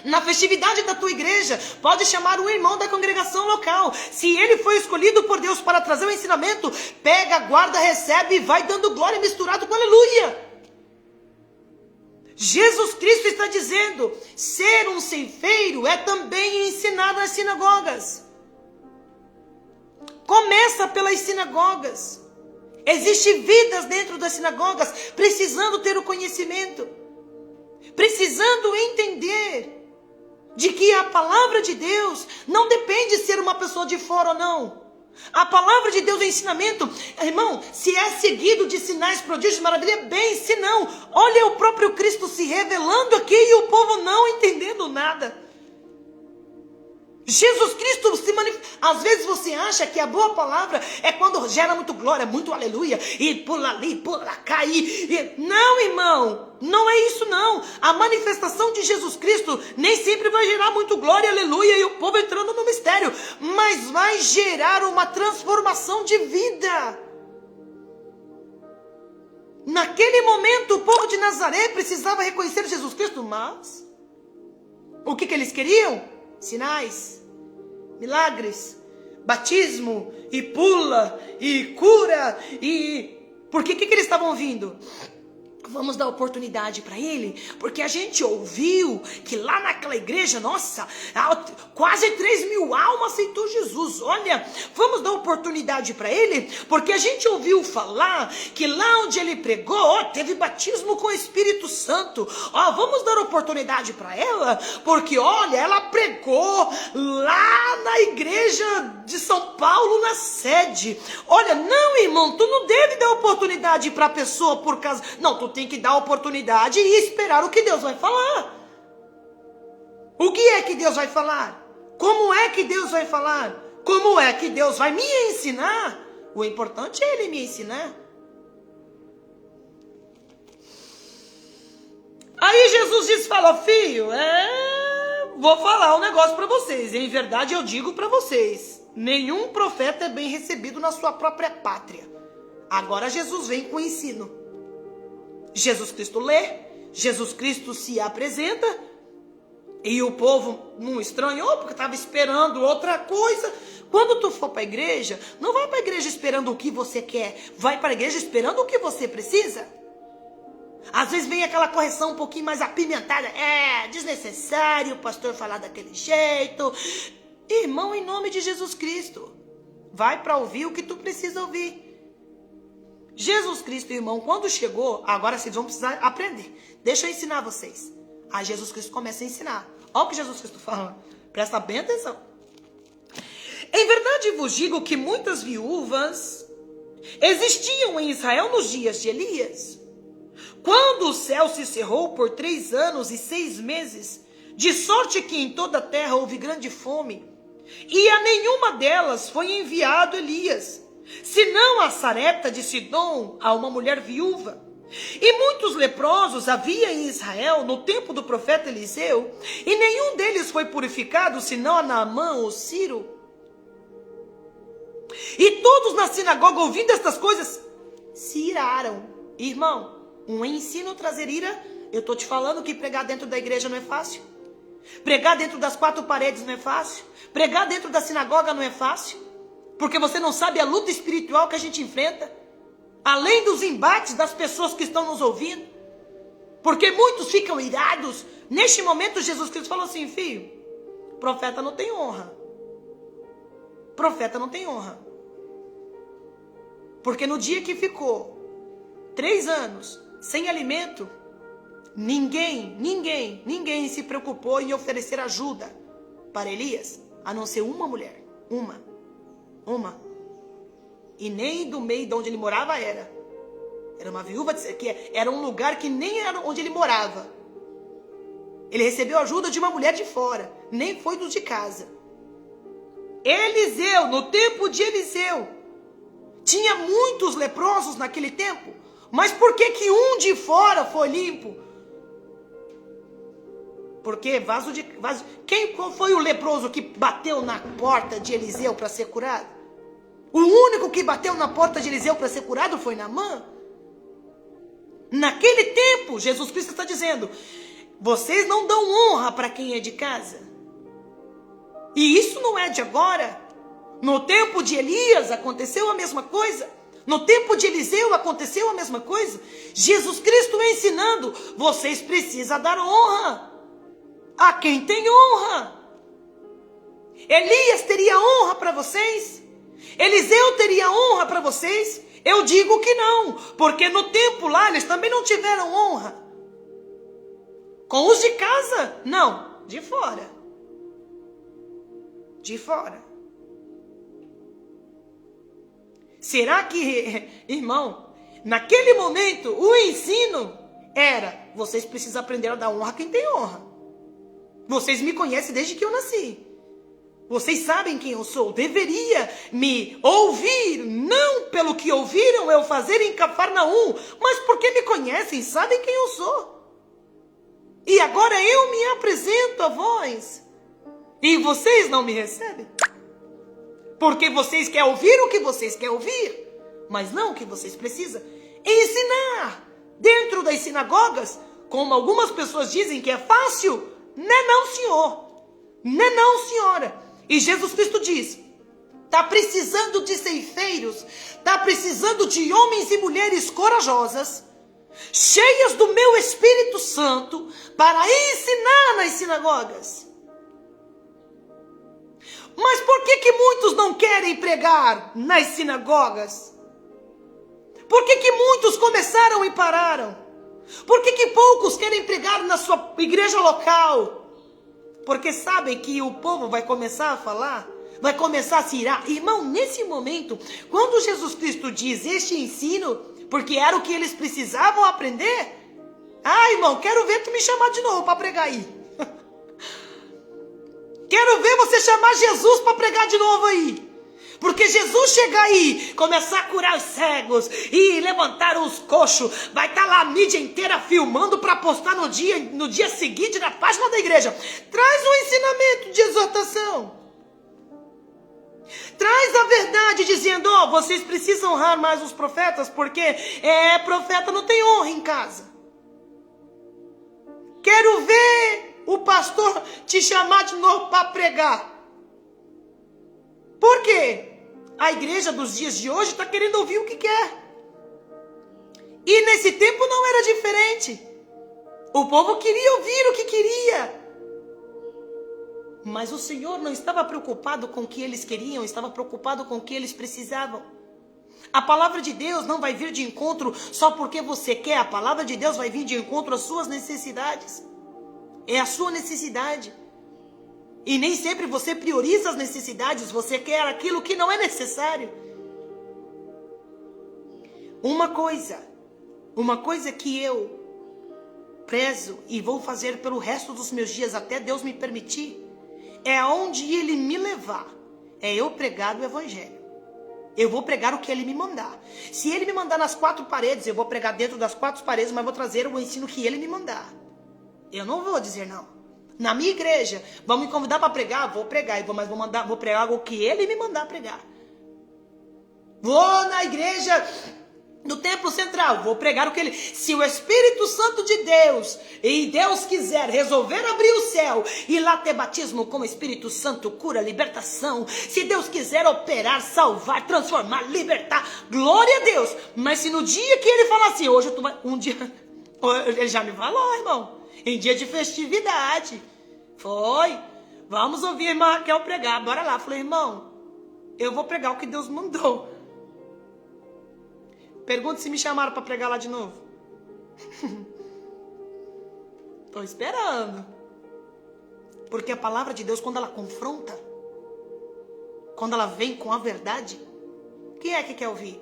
Na festividade da tua igreja, pode chamar um irmão da congregação local. Se ele foi escolhido por Deus para trazer o ensinamento, pega, guarda, recebe e vai dando glória misturado com aleluia. Jesus Cristo está dizendo, ser um ceifeiro é também ensinar nas sinagogas. Começa pelas sinagogas. Existem vidas dentro das sinagogas precisando ter o conhecimento, precisando entender de que a palavra de Deus não depende de ser uma pessoa de fora ou não. A palavra de Deus é ensinamento. Irmão, se é seguido de sinais, prodígios, maravilha, bem, se não, olha o próprio Cristo se revelando aqui e o povo não entendendo nada. Jesus Cristo se manifesta. Às vezes você acha que a boa palavra é quando gera muito glória, muito aleluia, e pula ali, pula cá, Não, irmão, não é isso não. A manifestação de Jesus Cristo nem sempre vai gerar muito glória, aleluia, e o povo entrando no mistério, mas vai gerar uma transformação de vida. Naquele momento o povo de Nazaré precisava reconhecer Jesus Cristo, mas o que eles queriam? Sinais, milagres, batismo, e pula, e cura, e... Por que eles estavam ouvindo? Vamos dar oportunidade para ele, porque a gente ouviu que lá naquela igreja, nossa, quase 3.000 almas aceitou Jesus. Olha, vamos dar oportunidade para ele, porque a gente ouviu falar que lá onde ele pregou, teve batismo com o Espírito Santo. Vamos dar oportunidade para ela, porque olha, ela pregou lá na igreja de São Paulo, na sede. Olha, não, irmão, tu não deve dar oportunidade para a pessoa por causa... Não, tu tem que dar oportunidade e esperar o que Deus vai falar. O que é que Deus vai falar? Como é que Deus vai falar? Como é que Deus vai me ensinar? O importante é Ele me ensinar. Aí Jesus fala, filho, vou falar um negócio para vocês. Em verdade eu digo para vocês, nenhum profeta é bem recebido na sua própria pátria. Agora Jesus vem com o ensino. Jesus Cristo lê, Jesus Cristo se apresenta, e o povo não estranhou, porque estava esperando outra coisa. Quando tu for para a igreja, não vai para a igreja esperando o que você quer, vai para a igreja esperando o que você precisa. Às vezes vem aquela correção um pouquinho mais apimentada, desnecessário o pastor falar daquele jeito. Irmão, em nome de Jesus Cristo, vai para ouvir o que tu precisa ouvir. Jesus Cristo, irmão, quando chegou, agora vocês vão precisar aprender. Deixa eu ensinar vocês. Aí Jesus Cristo começa a ensinar. Olha o que Jesus Cristo fala. Presta bem atenção. Em verdade vos digo que muitas viúvas existiam em Israel nos dias de Elias, quando o céu se cerrou por 3 anos e 6 meses, de sorte que em toda a terra houve grande fome, e a nenhuma delas foi enviado Elias, senão a Sarepta de Sidom, a uma mulher viúva. E muitos leprosos havia em Israel no tempo do profeta Eliseu, e nenhum deles foi purificado, senão a Naamã ou Ciro. E todos na sinagoga, ouvindo estas coisas, se iraram. Irmão, um ensino trazer ira. Eu estou te falando que pregar dentro da igreja não é fácil. Pregar dentro das 4 paredes não é fácil. Pregar dentro da sinagoga não é fácil. Porque você não sabe a luta espiritual que a gente enfrenta. Além dos embates das pessoas que estão nos ouvindo. Porque muitos ficam irados. Neste momento Jesus Cristo falou assim, filho, profeta não tem honra. Profeta não tem honra. Porque no dia que ficou 3 anos sem alimento, ninguém se preocupou em oferecer ajuda para Elias, a não ser uma mulher. Uma. E nem do meio de onde ele morava era. Era uma viúva, que era um lugar que nem era onde ele morava. Ele recebeu ajuda de uma mulher de fora, nem foi dos de casa. Eliseu, no tempo de Eliseu, tinha muitos leprosos naquele tempo, mas por que que um de fora foi limpo? Porque qual foi o leproso que bateu na porta de Eliseu para ser curado? O único que bateu na porta de Eliseu para ser curado foi Naamã. Naquele tempo, Jesus Cristo está dizendo, vocês não dão honra para quem é de casa. E isso não é de agora. No tempo de Elias aconteceu a mesma coisa. No tempo de Eliseu aconteceu a mesma coisa. Jesus Cristo ensinando, vocês precisam dar honra a quem tem honra. Elias teria honra para vocês? Eliseu teria honra para vocês? Eu digo que não, porque no tempo lá eles também não tiveram honra. Com os de casa, não, de fora. De fora. Será que, irmão, naquele momento o ensino era, vocês precisam aprender a dar honra a quem tem honra. Vocês me conhecem desde que eu nasci. Vocês sabem quem eu sou. Deveria me ouvir, não pelo que ouviram eu fazer em Cafarnaum, mas porque me conhecem, sabem quem eu sou. E agora eu me apresento a vós. E vocês não me recebem. Porque vocês querem ouvir o que vocês querem ouvir, mas não o que vocês precisam. Ensinar dentro das sinagogas, como algumas pessoas dizem que é fácil, não, senhor. Não, senhora. E Jesus Cristo diz, está precisando de ceifeiros, está precisando de homens e mulheres corajosas, cheias do meu Espírito Santo, para ensinar nas sinagogas. Mas por que muitos não querem pregar nas sinagogas? Por que muitos começaram e pararam? Por que poucos querem pregar na sua igreja local? Porque sabem que o povo vai começar a falar, vai começar a se irar. Irmão, nesse momento, quando Jesus Cristo diz este ensino, porque era o que eles precisavam aprender, irmão, quero ver tu me chamar de novo para pregar aí. Quero ver você chamar Jesus para pregar de novo aí. Porque Jesus chegar aí, começar a curar os cegos e levantar os coxos, vai estar lá a mídia inteira filmando para postar no dia seguinte na página da igreja. Traz um ensinamento de exortação. Traz a verdade dizendo, vocês precisam honrar mais os profetas, porque profeta não tem honra em casa. Quero ver o pastor te chamar de novo para pregar. Por quê? A igreja dos dias de hoje está querendo ouvir o que quer. E nesse tempo não era diferente. O povo queria ouvir o que queria. Mas o Senhor não estava preocupado com o que eles queriam, estava preocupado com o que eles precisavam. A palavra de Deus não vai vir de encontro só porque você quer. A palavra de Deus vai vir de encontro às suas necessidades. É a sua necessidade. E nem sempre você prioriza as necessidades, você quer aquilo que não é necessário. Uma coisa que eu prezo e vou fazer pelo resto dos meus dias, até Deus me permitir, é aonde Ele me levar, é eu pregar o Evangelho. Eu vou pregar o que Ele me mandar. Se Ele me mandar nas 4 paredes, eu vou pregar dentro das 4 paredes, mas vou trazer o ensino que Ele me mandar. Eu não vou dizer não. Na minha igreja, vão me convidar para pregar, vou pregar, mas vou pregar o que Ele me mandar pregar. Vou na igreja do templo central, vou pregar o que Ele... Se o Espírito Santo de Deus, e Deus quiser resolver abrir o céu, e lá ter batismo com o Espírito Santo, cura, libertação, se Deus quiser operar, salvar, transformar, libertar, glória a Deus. Mas se no dia que Ele falar assim, hoje tu vai... Ele já me falou, irmão, em dia de festividade, foi, vamos ouvir a irmã Raquel pregar, bora lá. Falei, irmão, eu vou pregar o que Deus mandou. Pergunta se me chamaram para pregar lá de novo. Estou esperando. Porque a palavra de Deus, quando ela confronta, quando ela vem com a verdade, quem é que quer ouvir?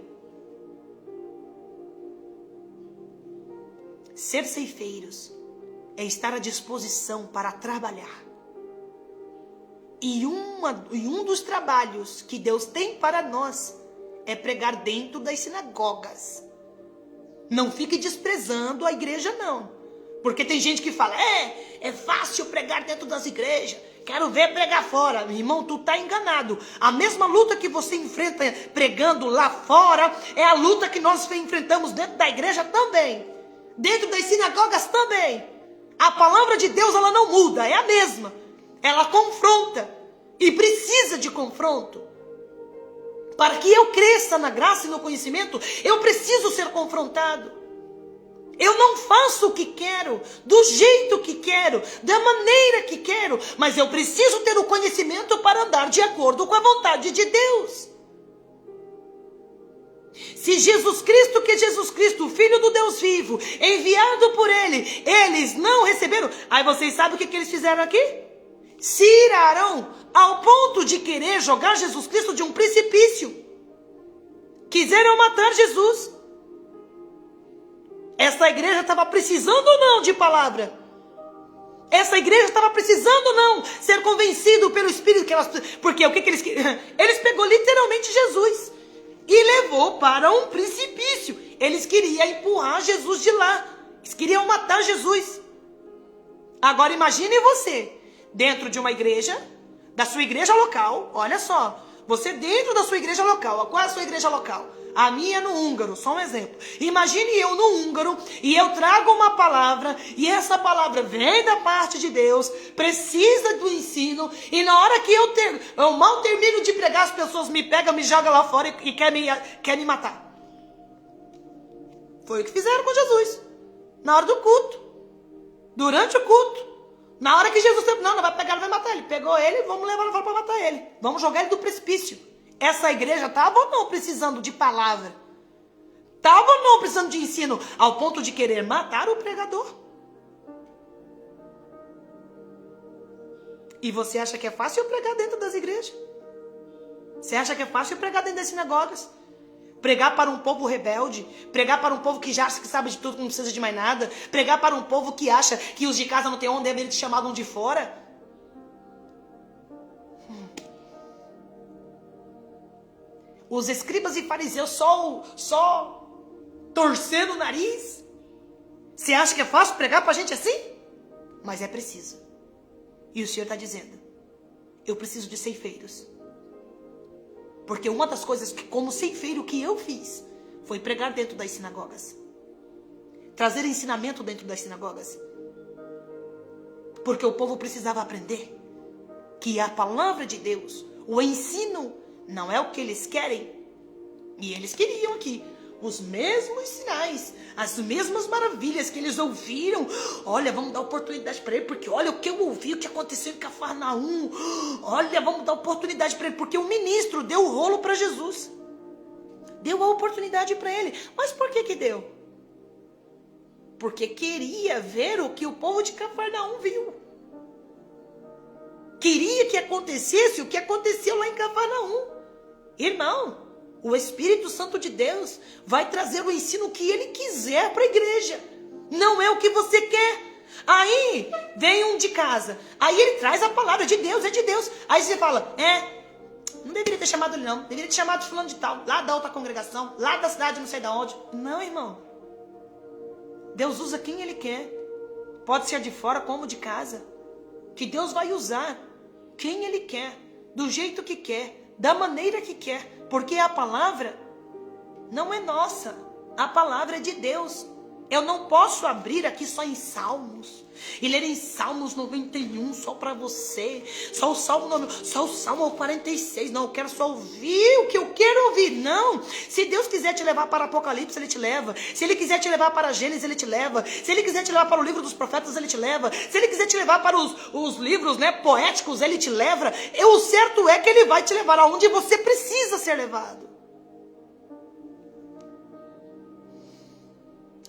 Ser ceifeiros é estar à disposição para trabalhar. E um dos trabalhos que Deus tem para nós é pregar dentro das sinagogas. Não fique desprezando a igreja, não. Porque tem gente que fala, é fácil pregar dentro das igrejas. Quero ver pregar fora. Irmão, tu tá enganado. A mesma luta que você enfrenta pregando lá fora é a luta que nós enfrentamos dentro da igreja também. Dentro das sinagogas também. A palavra de Deus, ela não muda, é a mesma. Ela confronta e precisa de confronto. Para que eu cresça na graça e no conhecimento, eu preciso ser confrontado. Eu não faço o que quero, do jeito que quero, da maneira que quero, mas eu preciso ter o conhecimento para andar de acordo com a vontade de Deus. Se Jesus Cristo, que é Jesus Cristo, o Filho do Deus vivo, enviado por Ele, eles não receberam. Aí vocês sabem o que eles fizeram aqui? Se iraram ao ponto de querer jogar Jesus Cristo de um precipício. Quiseram matar Jesus. Essa igreja estava precisando ou não de palavra? Essa igreja estava precisando ou não ser convencido pelo Espírito? Porque o que eles queriam? Eles pegou literalmente Jesus e levou para um precipício. Eles queriam empurrar Jesus de lá. Eles queriam matar Jesus. Agora imagine você, dentro de uma igreja, da sua igreja local, olha só. Você dentro da sua igreja local. Qual é a sua igreja local? A minha é no húngaro, só um exemplo. Imagine eu no húngaro e eu trago uma palavra e essa palavra vem da parte de Deus, precisa do ensino e na hora que eu mal termino de pregar, as pessoas me pegam, me jogam lá fora e quer me matar. Foi o que fizeram com Jesus. Na hora do culto. Durante o culto. Na hora que Jesus não vai pegar, não vai matar ele. Pegou ele, vamos levar lá fora para matar ele. Vamos jogar ele do precipício. Essa igreja estava ou não precisando de palavra? Estava ou não precisando de ensino? Ao ponto de querer matar o pregador? E você acha que é fácil pregar dentro das igrejas? Você acha que é fácil pregar dentro das sinagogas? Pregar para um povo rebelde? Pregar para um povo que já acha que sabe de tudo, que não precisa de mais nada? Pregar para um povo que acha que os de casa não tem onde, devem te chamar de fora? Os escribas e fariseus só torcendo o nariz? Você acha que é fácil pregar para gente assim? Mas é preciso. E o Senhor está dizendo, eu preciso de ceifeiros. Porque uma das coisas que, como ceifeiro, que eu fiz, foi pregar dentro das sinagogas. Trazer ensinamento dentro das sinagogas. Porque o povo precisava aprender que a palavra de Deus, o ensino, não é o que eles querem. E eles queriam aqui os mesmos sinais, as mesmas maravilhas que eles ouviram. Olha, vamos dar oportunidade para ele, porque olha o que eu ouvi, o que aconteceu em Cafarnaum. Olha, vamos dar oportunidade para ele, porque o ministro deu o rolo para Jesus. Deu a oportunidade para ele. Mas por que deu? Porque queria ver o que o povo de Cafarnaum viu. Queria que acontecesse o que aconteceu lá em Cafarnaum. Irmão, o Espírito Santo de Deus vai trazer o ensino que Ele quiser para a igreja. Não é o que você quer. Aí vem um de casa. Aí ele traz a palavra de Deus, é de Deus. Aí você fala, não deveria ter chamado ele não. Deveria ter chamado fulano de tal, lá da outra congregação, lá da cidade, não sei de onde. Não, irmão. Deus usa quem Ele quer. Pode ser de fora como de casa. Que Deus vai usar quem Ele quer, do jeito que quer, da maneira que quer, porque a palavra não é nossa, a palavra é de Deus. Eu não posso abrir aqui só em Salmos e ler em Salmos 91 só para você, só o Salmo 46. Não, eu quero só ouvir o que eu quero ouvir. Não, se Deus quiser te levar para Apocalipse, Ele te leva. Se Ele quiser te levar para Gênesis, Ele te leva. Se Ele quiser te levar para o livro dos profetas, Ele te leva. Se Ele quiser te levar para os livros, poéticos, Ele te leva. O certo é que Ele vai te levar aonde você precisa ser levado.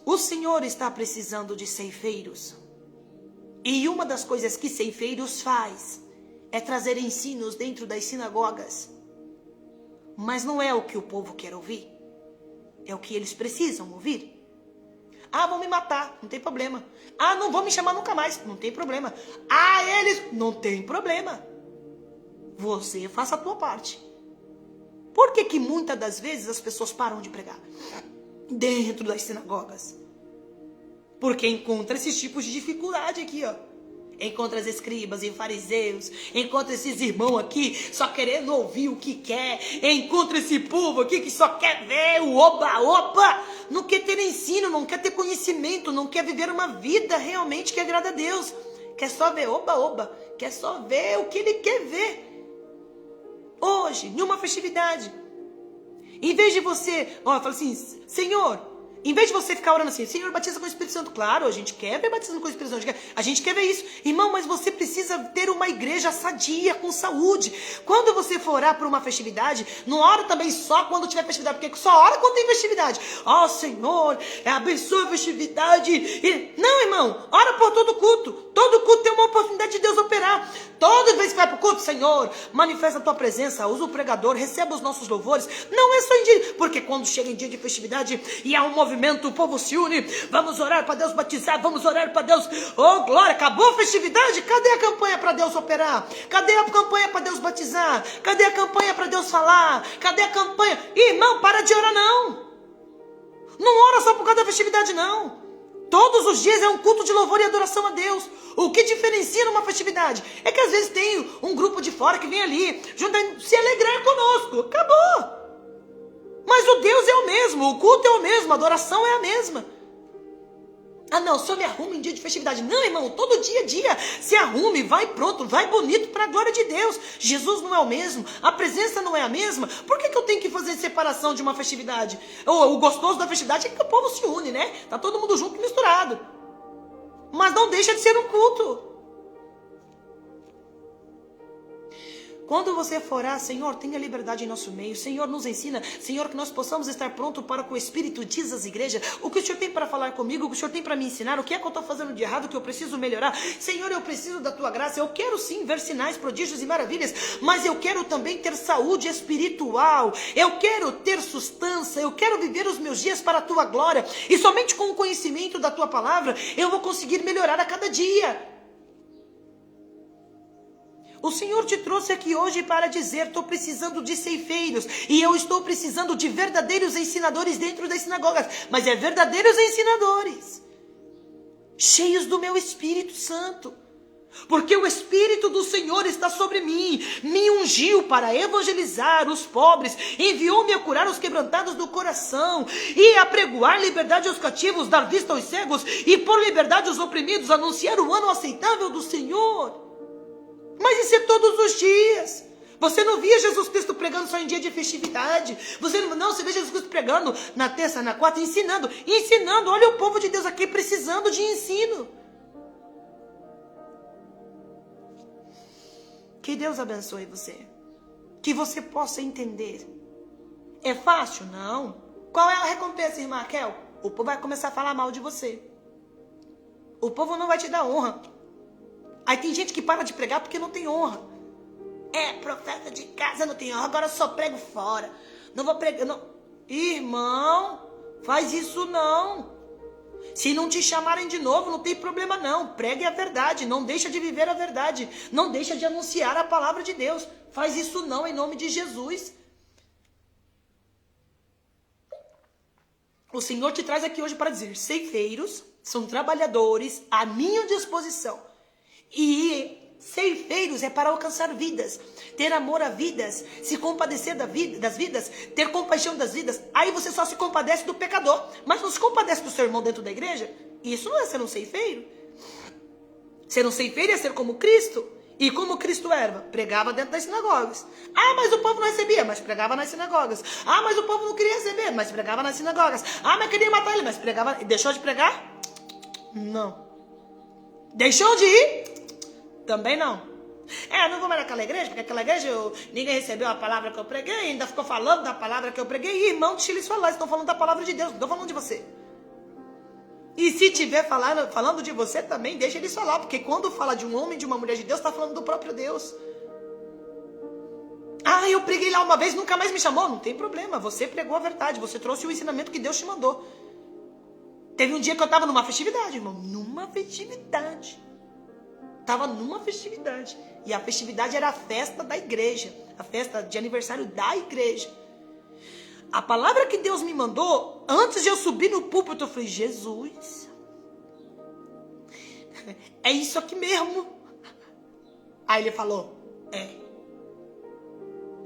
O Senhor está precisando de ceifeiros. E uma das coisas que ceifeiros faz é trazer ensinos dentro das sinagogas. Mas não é o que o povo quer ouvir. É o que eles precisam ouvir. Ah, vão me matar, não tem problema. Ah, não vão me chamar nunca mais, não tem problema. Ah, eles, não tem problema. Você faça a tua parte. Por que que muitas das vezes as pessoas param de pregar dentro das sinagogas? Porque encontra esses tipos de dificuldade aqui, ó. Encontra as escribas e fariseus. Encontra esses irmãos aqui só querendo ouvir o que quer. Encontra esse povo aqui que só quer ver o oba-oba. Não quer ter ensino, não quer ter conhecimento, não quer viver uma vida realmente que agrada a Deus. Quer só ver oba-oba. Quer só ver o que ele quer ver. Hoje, em uma festividade, em vez de você, ó, fala assim, Senhor, em vez de você ficar orando assim, Senhor, batiza com o Espírito Santo. Claro, a gente quer ver batizando com o Espírito Santo. A gente quer ver isso. Irmão, mas você precisa ter uma igreja sadia, com saúde. Quando você for orar por uma festividade, não ora também só quando tiver festividade, porque só ora quando tem festividade. Ó, Senhor, abençoa a festividade. Não, irmão, ora por todo culto. Todo culto tem uma oportunidade de Deus operar. Toda vez que vai para o culto, Senhor, manifesta a tua presença, usa o pregador, receba os nossos louvores. Não é só em dia, porque quando chega em dia de festividade e há um movimento, o povo se une, vamos orar para Deus batizar, vamos orar para Deus, oh glória, acabou a festividade, cadê a campanha para Deus operar? Cadê a campanha para Deus batizar? Cadê a campanha para Deus falar? Cadê a campanha? Irmão, para de orar não. Não ora só por causa da festividade não. Todos os dias é um culto de louvor e adoração a Deus. O que diferencia numa festividade é que às vezes tem um grupo de fora que vem ali se alegrar conosco. Acabou. Mas o Deus é o mesmo, o culto é o mesmo, a adoração é a mesma. Ah não, só me arrume em dia de festividade. Não, irmão, todo dia a dia se arrume, vai pronto, vai bonito para a glória de Deus. Jesus não é o mesmo, a presença não é a mesma. Por que eu tenho que fazer separação de uma festividade? O gostoso da festividade é que o povo se une, né? Tá todo mundo junto e misturado. Mas não deixa de ser um culto. Quando você for orar, Senhor, tenha liberdade em nosso meio. Senhor, nos ensina. Senhor, que nós possamos estar prontos para que o Espírito diz às igrejas o que o Senhor tem para falar comigo, o que o Senhor tem para me ensinar, o que é que eu estou fazendo de errado, o que eu preciso melhorar. Senhor, eu preciso da Tua graça. Eu quero sim ver sinais, prodígios e maravilhas, mas eu quero também ter saúde espiritual. Eu quero ter sustância. Eu quero viver os meus dias para a Tua glória. E somente com o conhecimento da Tua palavra, eu vou conseguir melhorar a cada dia. O Senhor te trouxe aqui hoje para dizer, estou precisando de ceifeiros, e eu estou precisando de verdadeiros ensinadores dentro das sinagogas, mas é verdadeiros ensinadores, cheios do meu Espírito Santo, porque o Espírito do Senhor está sobre mim, me ungiu para evangelizar os pobres, enviou-me a curar os quebrantados do coração, e a pregoar liberdade aos cativos, dar vista aos cegos, e pôr liberdade aos oprimidos, anunciar o ano aceitável do Senhor. Mas isso é todos os dias. Você não via Jesus Cristo pregando só em dia de festividade. Você vê Jesus Cristo pregando na terça, na quarta, ensinando. Olha o povo de Deus aqui precisando de ensino. Que Deus abençoe você. Que você possa entender. É fácil? Não. Qual é a recompensa, irmã Raquel? O povo vai começar a falar mal de você. O povo não vai te dar honra. Aí tem gente que para de pregar porque não tem honra. É, profeta de casa não tem honra, agora eu só prego fora. Não vou pregar, não. Irmão, faz isso não. Se não te chamarem de novo, não tem problema não. Pregue a verdade, não deixa de viver a verdade. Não deixa de anunciar a palavra de Deus. Faz isso não, em nome de Jesus. O Senhor te traz aqui hoje para dizer, ceifeiros são trabalhadores à minha disposição. E ceifeiros é para alcançar vidas, ter amor a vidas, se compadecer das vidas, ter compaixão das vidas. Aí você só se compadece do pecador, mas não se compadece do seu irmão dentro da igreja. Isso não é ser um ceifeiro. Ser um ceifeiro é ser como Cristo. E como Cristo era? Pregava dentro das sinagogas. Ah, mas o povo não recebia, mas pregava nas sinagogas. Ah, mas o povo não queria receber, mas pregava nas sinagogas. Ah, mas queria matar ele, mas pregava. Deixou de pregar? Não. Deixou de ir? Também não. Não vou mais naquela igreja, porque aquela igreja ninguém recebeu a palavra que eu preguei, ainda ficou falando da palavra que eu preguei. E irmão, deixa eles falar, estão falando da palavra de Deus, não estão falando de você. E se estiver falando de você também, deixa eles falar, porque quando fala de um homem, de uma mulher de Deus, está falando do próprio Deus. Ah, eu preguei lá uma vez, nunca mais me chamou. Não tem problema, você pregou a verdade, você trouxe o ensinamento que Deus te mandou. Teve um dia que eu estava numa festividade, irmão. Numa festividade. Estava numa festividade. E a festividade era a festa da igreja. A festa de aniversário da igreja. A palavra que Deus me mandou, antes de eu subir no púlpito, eu falei, Jesus, é isso aqui mesmo. Aí ele falou, é.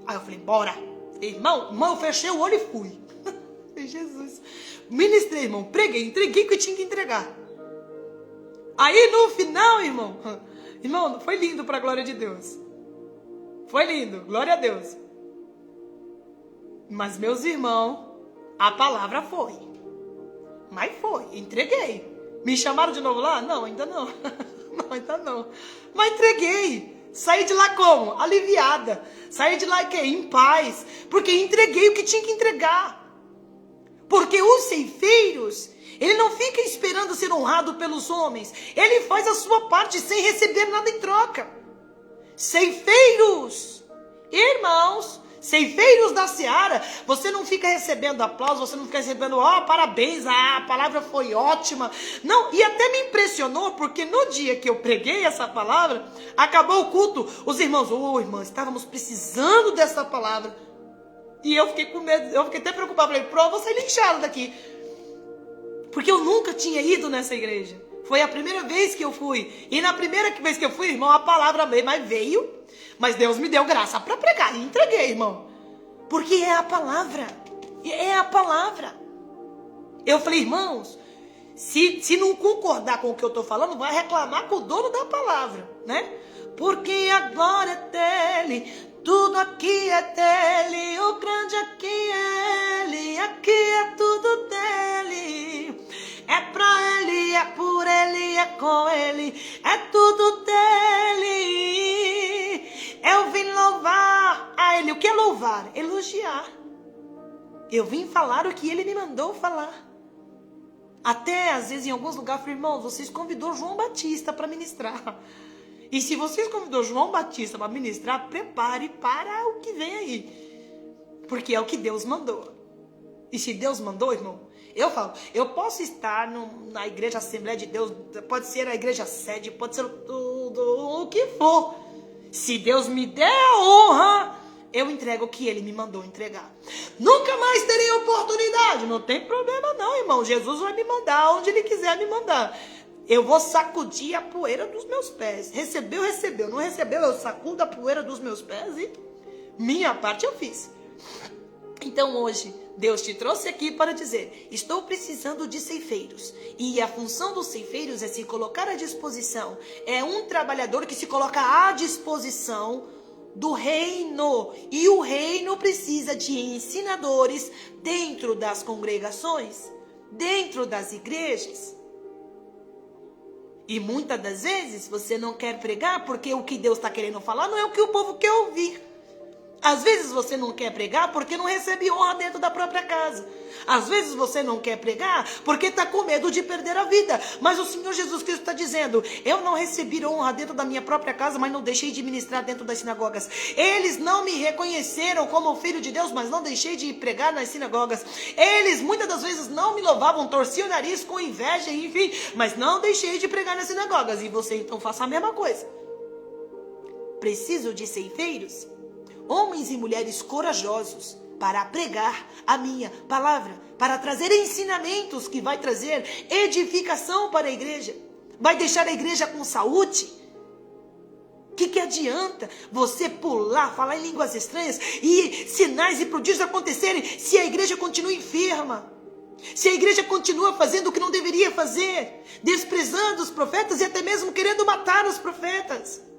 Aí eu falei, bora. Irmão, eu fechei o olho e fui. Jesus. Ministrei, irmão, preguei, entreguei o que eu tinha que entregar. Aí no final, irmão, foi lindo para a glória de Deus. Foi lindo, glória a Deus. Mas meus irmãos, a palavra foi. Mas foi, entreguei. Me chamaram de novo lá? Não, ainda não. Não, ainda não. Mas entreguei. Saí de lá como? Aliviada. Saí de lá em paz. Porque entreguei o que tinha que entregar. Porque os ceifeiros, ele não fica esperando ser honrado pelos homens. Ele faz a sua parte sem receber nada em troca. Ceifeiros, irmãos, ceifeiros da seara, você não fica recebendo aplauso, você não fica recebendo, parabéns, a palavra foi ótima. Não, e até me impressionou, porque no dia que eu preguei essa palavra, acabou o culto, os irmãos, irmãos, estávamos precisando dessa palavra. E eu fiquei com medo, eu fiquei até preocupado, falei, vou sair linchado daqui. Porque eu nunca tinha ido nessa igreja. Foi a primeira vez que eu fui. E na primeira vez que eu fui, irmão, a palavra veio. Mas Deus me deu graça para pregar. E entreguei, irmão. Porque é a palavra. É a palavra. Eu falei, irmãos, se não concordar com o que eu estou falando, vai reclamar com o dono da palavra, né? Porque a glória é dele. Tudo aqui é dele, o grande aqui é ele, aqui é tudo dele. É pra ele, é por ele, é com ele, é tudo dele. Eu vim louvar a ele. O que é louvar? Elogiar. Eu vim falar o que ele me mandou falar. Até às vezes em alguns lugares, eu falei, irmãos, vocês convidou João Batista para ministrar. E se vocês convidou João Batista para ministrar, prepare para o que vem aí. Porque é o que Deus mandou. E se Deus mandou, irmão, eu falo, eu posso estar na igreja Assembleia de Deus, pode ser a igreja sede, pode ser o que for. Se Deus me der a honra, eu entrego o que ele me mandou entregar. Nunca mais terei oportunidade. Não tem problema não, irmão. Jesus vai me mandar onde ele quiser me mandar. Eu vou sacudir a poeira dos meus pés. Recebeu. Não recebeu, eu sacudo a poeira dos meus pés e minha parte eu fiz. Então hoje, Deus te trouxe aqui para dizer, estou precisando de ceifeiros. E a função dos ceifeiros é se colocar à disposição. É um trabalhador que se coloca à disposição do reino. E o reino precisa de ensinadores dentro das congregações, dentro das igrejas. E muitas das vezes você não quer pregar porque o que Deus está querendo falar não é o que o povo quer ouvir. Às vezes você não quer pregar porque não recebe honra dentro da própria casa. Às vezes você não quer pregar porque está com medo de perder a vida. Mas o Senhor Jesus Cristo está dizendo, eu não recebi honra dentro da minha própria casa, mas não deixei de ministrar dentro das sinagogas. Eles não me reconheceram como filho de Deus, mas não deixei de pregar nas sinagogas. Eles muitas das vezes não me louvavam, torciam o nariz com inveja, enfim, mas não deixei de pregar nas sinagogas. E você então faça a mesma coisa. Preciso de ceifeiros? Homens e mulheres corajosos para pregar a minha palavra, para trazer ensinamentos que vai trazer edificação para a igreja, vai deixar a igreja com saúde. O que adianta você pular, falar em línguas estranhas e sinais e prodígios acontecerem se a igreja continua enferma? Se a igreja continua fazendo o que não deveria fazer, desprezando os profetas e até mesmo querendo matar os profetas?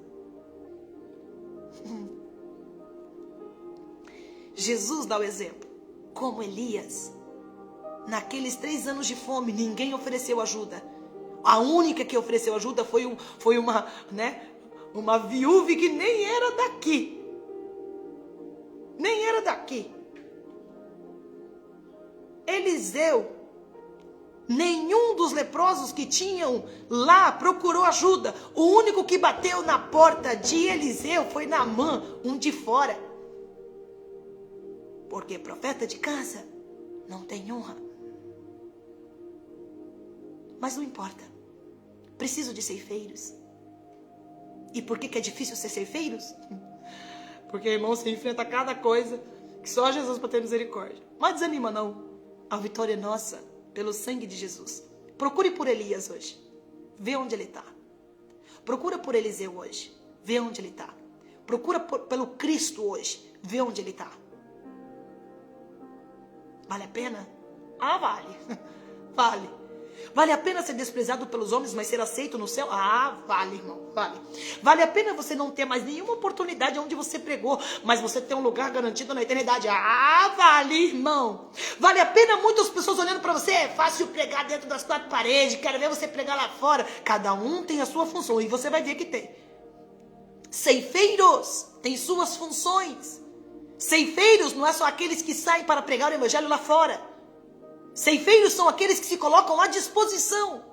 Jesus dá o exemplo, como Elias, naqueles 3 anos de fome, ninguém ofereceu ajuda. A única que ofereceu ajuda foi uma viúva que nem era daqui. Nem era daqui. Eliseu, nenhum dos leprosos que tinham lá procurou ajuda. O único que bateu na porta de Eliseu foi Naamã, um de fora. Porque profeta de casa não tem honra. Mas não importa. Preciso de ceifeiros. E por que é difícil ser ceifeiros? Porque, irmão, você enfrenta cada coisa que só Jesus para ter misericórdia. Mas desanima não. A vitória é nossa pelo sangue de Jesus. Procure por Elias hoje. Vê onde ele está. Procura por Eliseu hoje. Vê onde ele está. Procura pelo Cristo hoje. Vê onde ele está. Vale a pena? Ah, vale. Vale. Vale a pena ser desprezado pelos homens, mas ser aceito no céu? Ah, vale, irmão, vale. Vale a pena você não ter mais nenhuma oportunidade onde você pregou, mas você ter um lugar garantido na eternidade? Ah, vale, irmão. Vale a pena muitas pessoas olhando para você? É fácil pregar dentro das quatro paredes, quero ver você pregar lá fora. Cada um tem a sua função e você vai ver que tem. Ceifeiros têm suas funções. Ceifeiros não é só aqueles que saem para pregar o evangelho lá fora. Ceifeiros são aqueles que se colocam à disposição.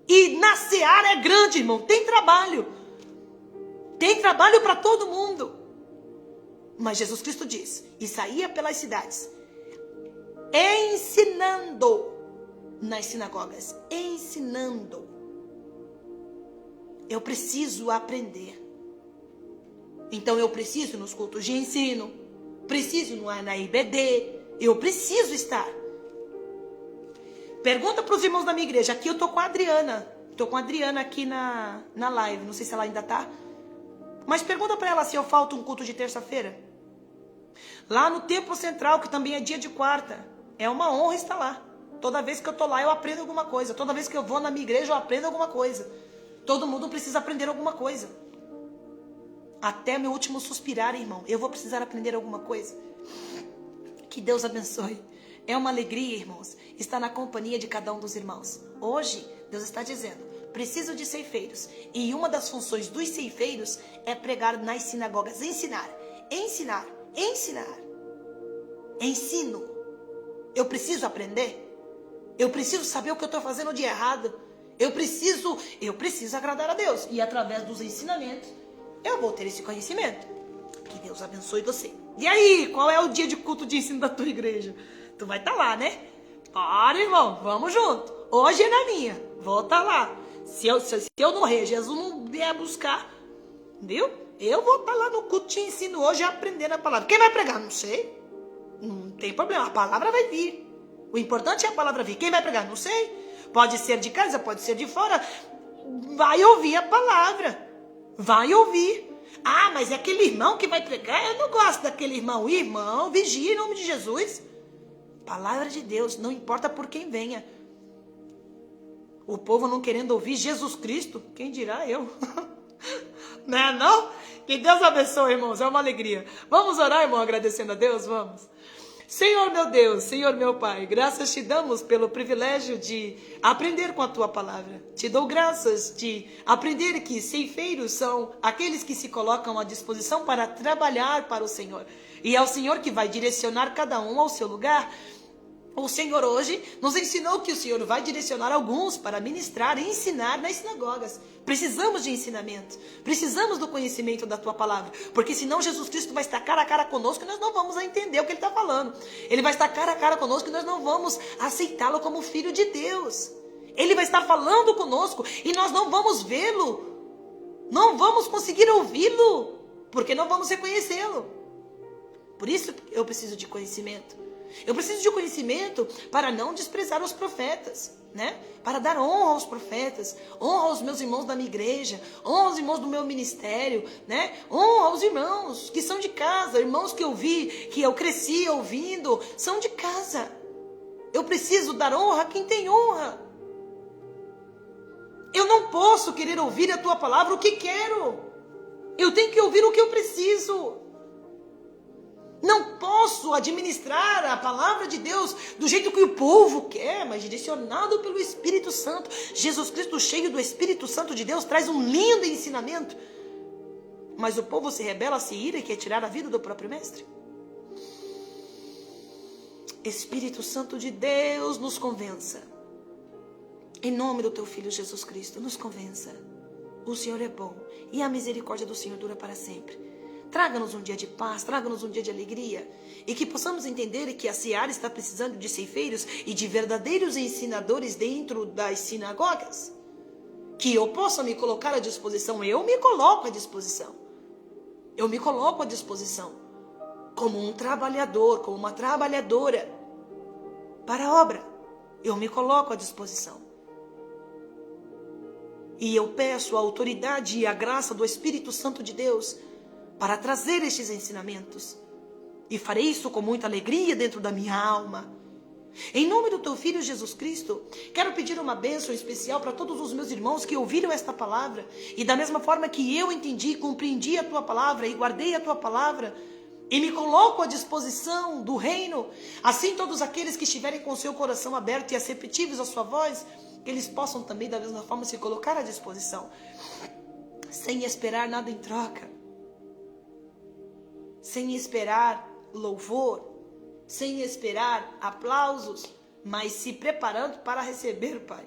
E na seara é grande, irmão. Tem trabalho. Tem trabalho para todo mundo. Mas Jesus Cristo diz, e saía pelas cidades, ensinando nas sinagogas. Ensinando. Eu preciso aprender. Então eu preciso nos cultos de ensino. Preciso na IBD. Eu preciso estar. Pergunta para os irmãos da minha igreja. Aqui eu tô com a Adriana. Tô com a Adriana aqui na live. Não sei se ela ainda tá. Mas pergunta para ela se eu falto um culto de terça-feira. Lá no Templo Central, que também é dia de quarta. É uma honra estar lá. Toda vez que eu tô lá, eu aprendo alguma coisa. Toda vez que eu vou na minha igreja, eu aprendo alguma coisa. Todo mundo precisa aprender alguma coisa. Até meu último suspirar, irmão. Eu vou precisar aprender alguma coisa. Que Deus abençoe. É uma alegria, irmãos, estar na companhia de cada um dos irmãos. Hoje, Deus está dizendo, preciso de ceifeiros. E uma das funções dos ceifeiros é pregar nas sinagogas. Ensinar, ensinar, ensinar. Ensino. Eu preciso aprender. Eu preciso saber o que eu estou fazendo de errado. Eu preciso agradar a Deus. E através dos ensinamentos, eu vou ter esse conhecimento. Que Deus abençoe você. E aí, qual é o dia de culto de ensino da tua igreja? Tu vai estar lá, né? Para, irmão, vamos junto. Hoje é na minha, vou estar lá. Se eu morrer, Jesus não vier buscar, viu? Eu vou estar lá no culto de ensino hoje aprendendo a palavra. Quem vai pregar? Não sei. Não tem problema, a palavra vai vir. O importante é a palavra vir. Quem vai pregar? Não sei. Pode ser de casa, pode ser de fora. Vai ouvir a palavra. Vai ouvir. Ah, mas é aquele irmão que vai pregar? Eu não gosto daquele irmão. Irmão, vigia em nome de Jesus. Palavra de Deus, não importa por quem venha. O povo não querendo ouvir Jesus Cristo, quem dirá eu? Não é não? Que Deus abençoe, irmãos, é uma alegria. Vamos orar, irmão, agradecendo a Deus? Vamos. Senhor meu Deus, Senhor meu Pai, graças te damos pelo privilégio de aprender com a Tua palavra. Te dou graças de aprender que ceifeiros são aqueles que se colocam à disposição para trabalhar para o Senhor. E é o Senhor que vai direcionar cada um ao seu lugar. O Senhor hoje nos ensinou que o Senhor vai direcionar alguns para ministrar e ensinar nas sinagogas. Precisamos de ensinamento. Precisamos do conhecimento da Tua palavra. Porque senão Jesus Cristo vai estar cara a cara conosco e nós não vamos entender o que Ele está falando. Ele vai estar cara a cara conosco e nós não vamos aceitá-lo como Filho de Deus. Ele vai estar falando conosco e nós não vamos vê-lo. Não vamos conseguir ouvi-lo. Porque não vamos reconhecê-lo. Por isso eu preciso de conhecimento. Eu preciso de conhecimento para não desprezar os profetas, né? Para dar honra aos profetas, honra aos meus irmãos da minha igreja, honra aos irmãos do meu ministério, né? Honra aos irmãos que são de casa, irmãos que eu vi, que eu cresci ouvindo, são de casa. Eu preciso dar honra a quem tem honra. Eu não posso querer ouvir a Tua palavra o que quero. Eu tenho que ouvir o que eu preciso. Não posso administrar a palavra de Deus do jeito que o povo quer, mas direcionado pelo Espírito Santo. Jesus Cristo, cheio do Espírito Santo de Deus, traz um lindo ensinamento. Mas o povo se rebela, se ira e quer tirar a vida do próprio mestre. Espírito Santo de Deus, nos convença. Em nome do Teu Filho Jesus Cristo, nos convença. O Senhor é bom e a misericórdia do Senhor dura para sempre. traga-nos um dia de paz, traga-nos um dia de alegria. E que possamos entender que a seara está precisando de ceifeiros e de verdadeiros ensinadores dentro das sinagogas. Que eu possa me colocar à disposição, eu me coloco à disposição. Eu me coloco à disposição como um trabalhador, como uma trabalhadora para a obra. Eu me coloco à disposição. E eu peço a autoridade e a graça do Espírito Santo de Deus para trazer estes ensinamentos. E farei isso com muita alegria dentro da minha alma. Em nome do teu Filho Jesus Cristo, quero pedir uma bênção especial para todos os meus irmãos que ouviram esta palavra. E da mesma forma que eu entendi, compreendi a tua palavra e guardei a tua palavra, e me coloco à disposição do reino, assim todos aqueles que estiverem com o seu coração aberto e receptivos à sua voz, que eles possam também da mesma forma se colocar à disposição, sem esperar nada em troca, sem esperar louvor, sem esperar aplausos, mas se preparando para receber, Pai,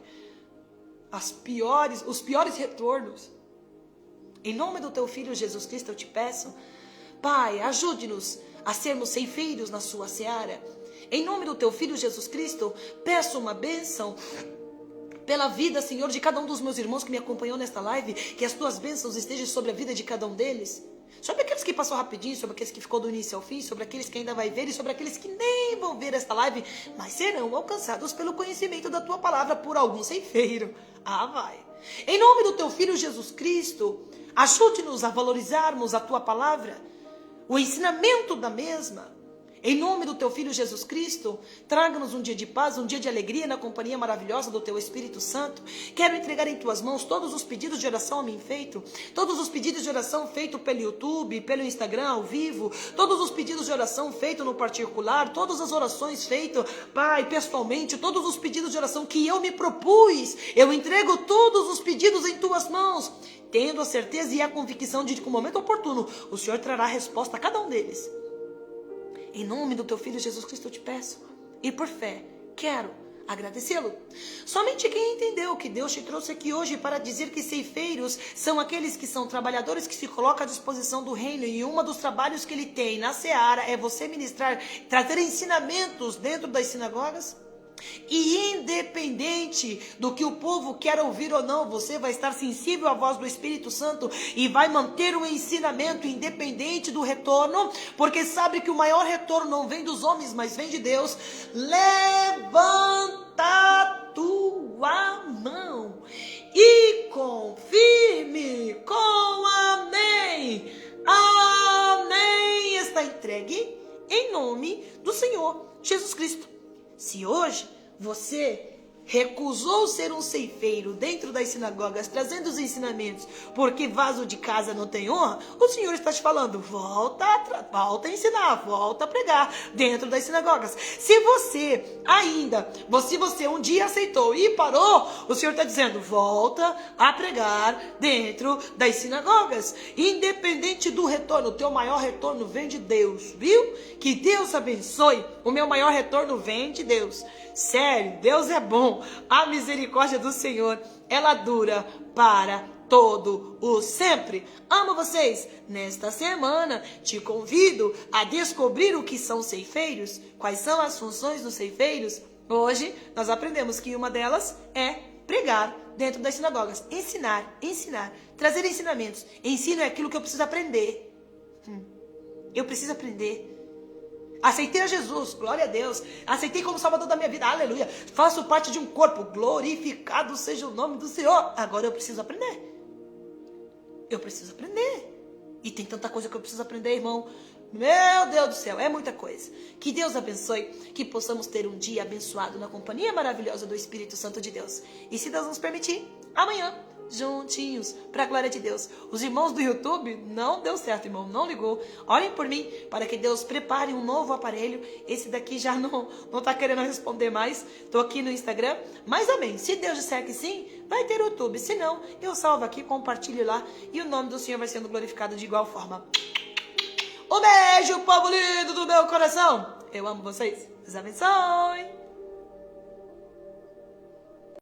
os piores retornos. Em nome do teu Filho Jesus Cristo eu te peço, Pai, ajude-nos a sermos ceifeiros na sua seara. Em nome do teu Filho Jesus Cristo, peço uma bênção pela vida, Senhor, de cada um dos meus irmãos que me acompanhou nesta live, que as tuas bênçãos estejam sobre a vida de cada um deles. Sobre aqueles que passou rapidinho, sobre aqueles que ficou do início ao fim, sobre aqueles que ainda vai ver e sobre aqueles que nem vão ver esta live, mas serão alcançados pelo conhecimento da tua palavra por algum ceifeiro. Vai. Em nome do teu Filho Jesus Cristo, ajude-nos a valorizarmos a tua palavra, o ensinamento da mesma. Em nome do teu Filho Jesus Cristo, traga-nos um dia de paz, um dia de alegria na companhia maravilhosa do teu Espírito Santo. Quero entregar em tuas mãos todos os pedidos de oração a mim feito, todos os pedidos de oração feitos pelo YouTube, pelo Instagram ao vivo, todos os pedidos de oração feitos no particular, todas as orações feitas, Pai, pessoalmente, todos os pedidos de oração que eu me propus, eu entrego todos os pedidos em tuas mãos, tendo a certeza e a convicção de que no momento oportuno o Senhor trará a resposta a cada um deles. Em nome do teu Filho Jesus Cristo eu te peço, e por fé, quero agradecê-lo. Somente quem entendeu que Deus te trouxe aqui hoje para dizer que ceifeiros são aqueles que são trabalhadores que se colocam à disposição do reino, e um dos trabalhos que ele tem na seara é você ministrar, trazer ensinamentos dentro das sinagogas. E independente do que o povo quer ouvir ou não, você vai estar sensível à voz do Espírito Santo e vai manter o ensinamento independente do retorno, porque sabe que o maior retorno não vem dos homens, mas vem de Deus. Levanta a tua mão e confirme com amém. Amém. Está entregue em nome do Senhor Jesus Cristo. Se hoje você recusou ser um ceifeiro dentro das sinagogas, trazendo os ensinamentos, porque vaso de casa não tem honra, o Senhor está te falando, volta a ensinar, volta a pregar dentro das sinagogas. Se você um dia aceitou e parou, o Senhor está dizendo, volta a pregar dentro das sinagogas. Independente do retorno, o teu maior retorno vem de Deus, viu? Que Deus abençoe. O meu maior retorno vem de Deus. Sério, Deus é bom. A misericórdia do Senhor, ela dura para todo o sempre. Amo vocês. Nesta semana, te convido a descobrir o que são ceifeiros, quais são as funções dos ceifeiros. Hoje, nós aprendemos que uma delas é pregar dentro das sinagogas. Ensinar, trazer ensinamentos. Ensino é aquilo que eu preciso aprender. Eu preciso aprender. Aceitei a Jesus, glória a Deus. Aceitei como Salvador da minha vida, aleluia. Faço parte de um corpo, glorificado seja o nome do Senhor. Agora eu preciso aprender. Eu preciso aprender. E tem tanta coisa que eu preciso aprender, irmão. Meu Deus do céu, é muita coisa. Que Deus abençoe, que possamos ter um dia abençoado na companhia maravilhosa do Espírito Santo de Deus. E se Deus nos permitir, amanhã, juntinhos, para a glória de Deus. Os irmãos do YouTube, não deu certo, irmão, não ligou. Orem por mim, para que Deus prepare um novo aparelho. Esse daqui já não está querendo responder mais. Estou aqui no Instagram, mas amém. Se Deus disser que sim, vai ter YouTube. Se não, eu salvo aqui, compartilho lá, e o nome do Senhor vai sendo glorificado de igual forma. Um beijo, povo lindo do meu coração. Eu amo vocês. Deus abençoe.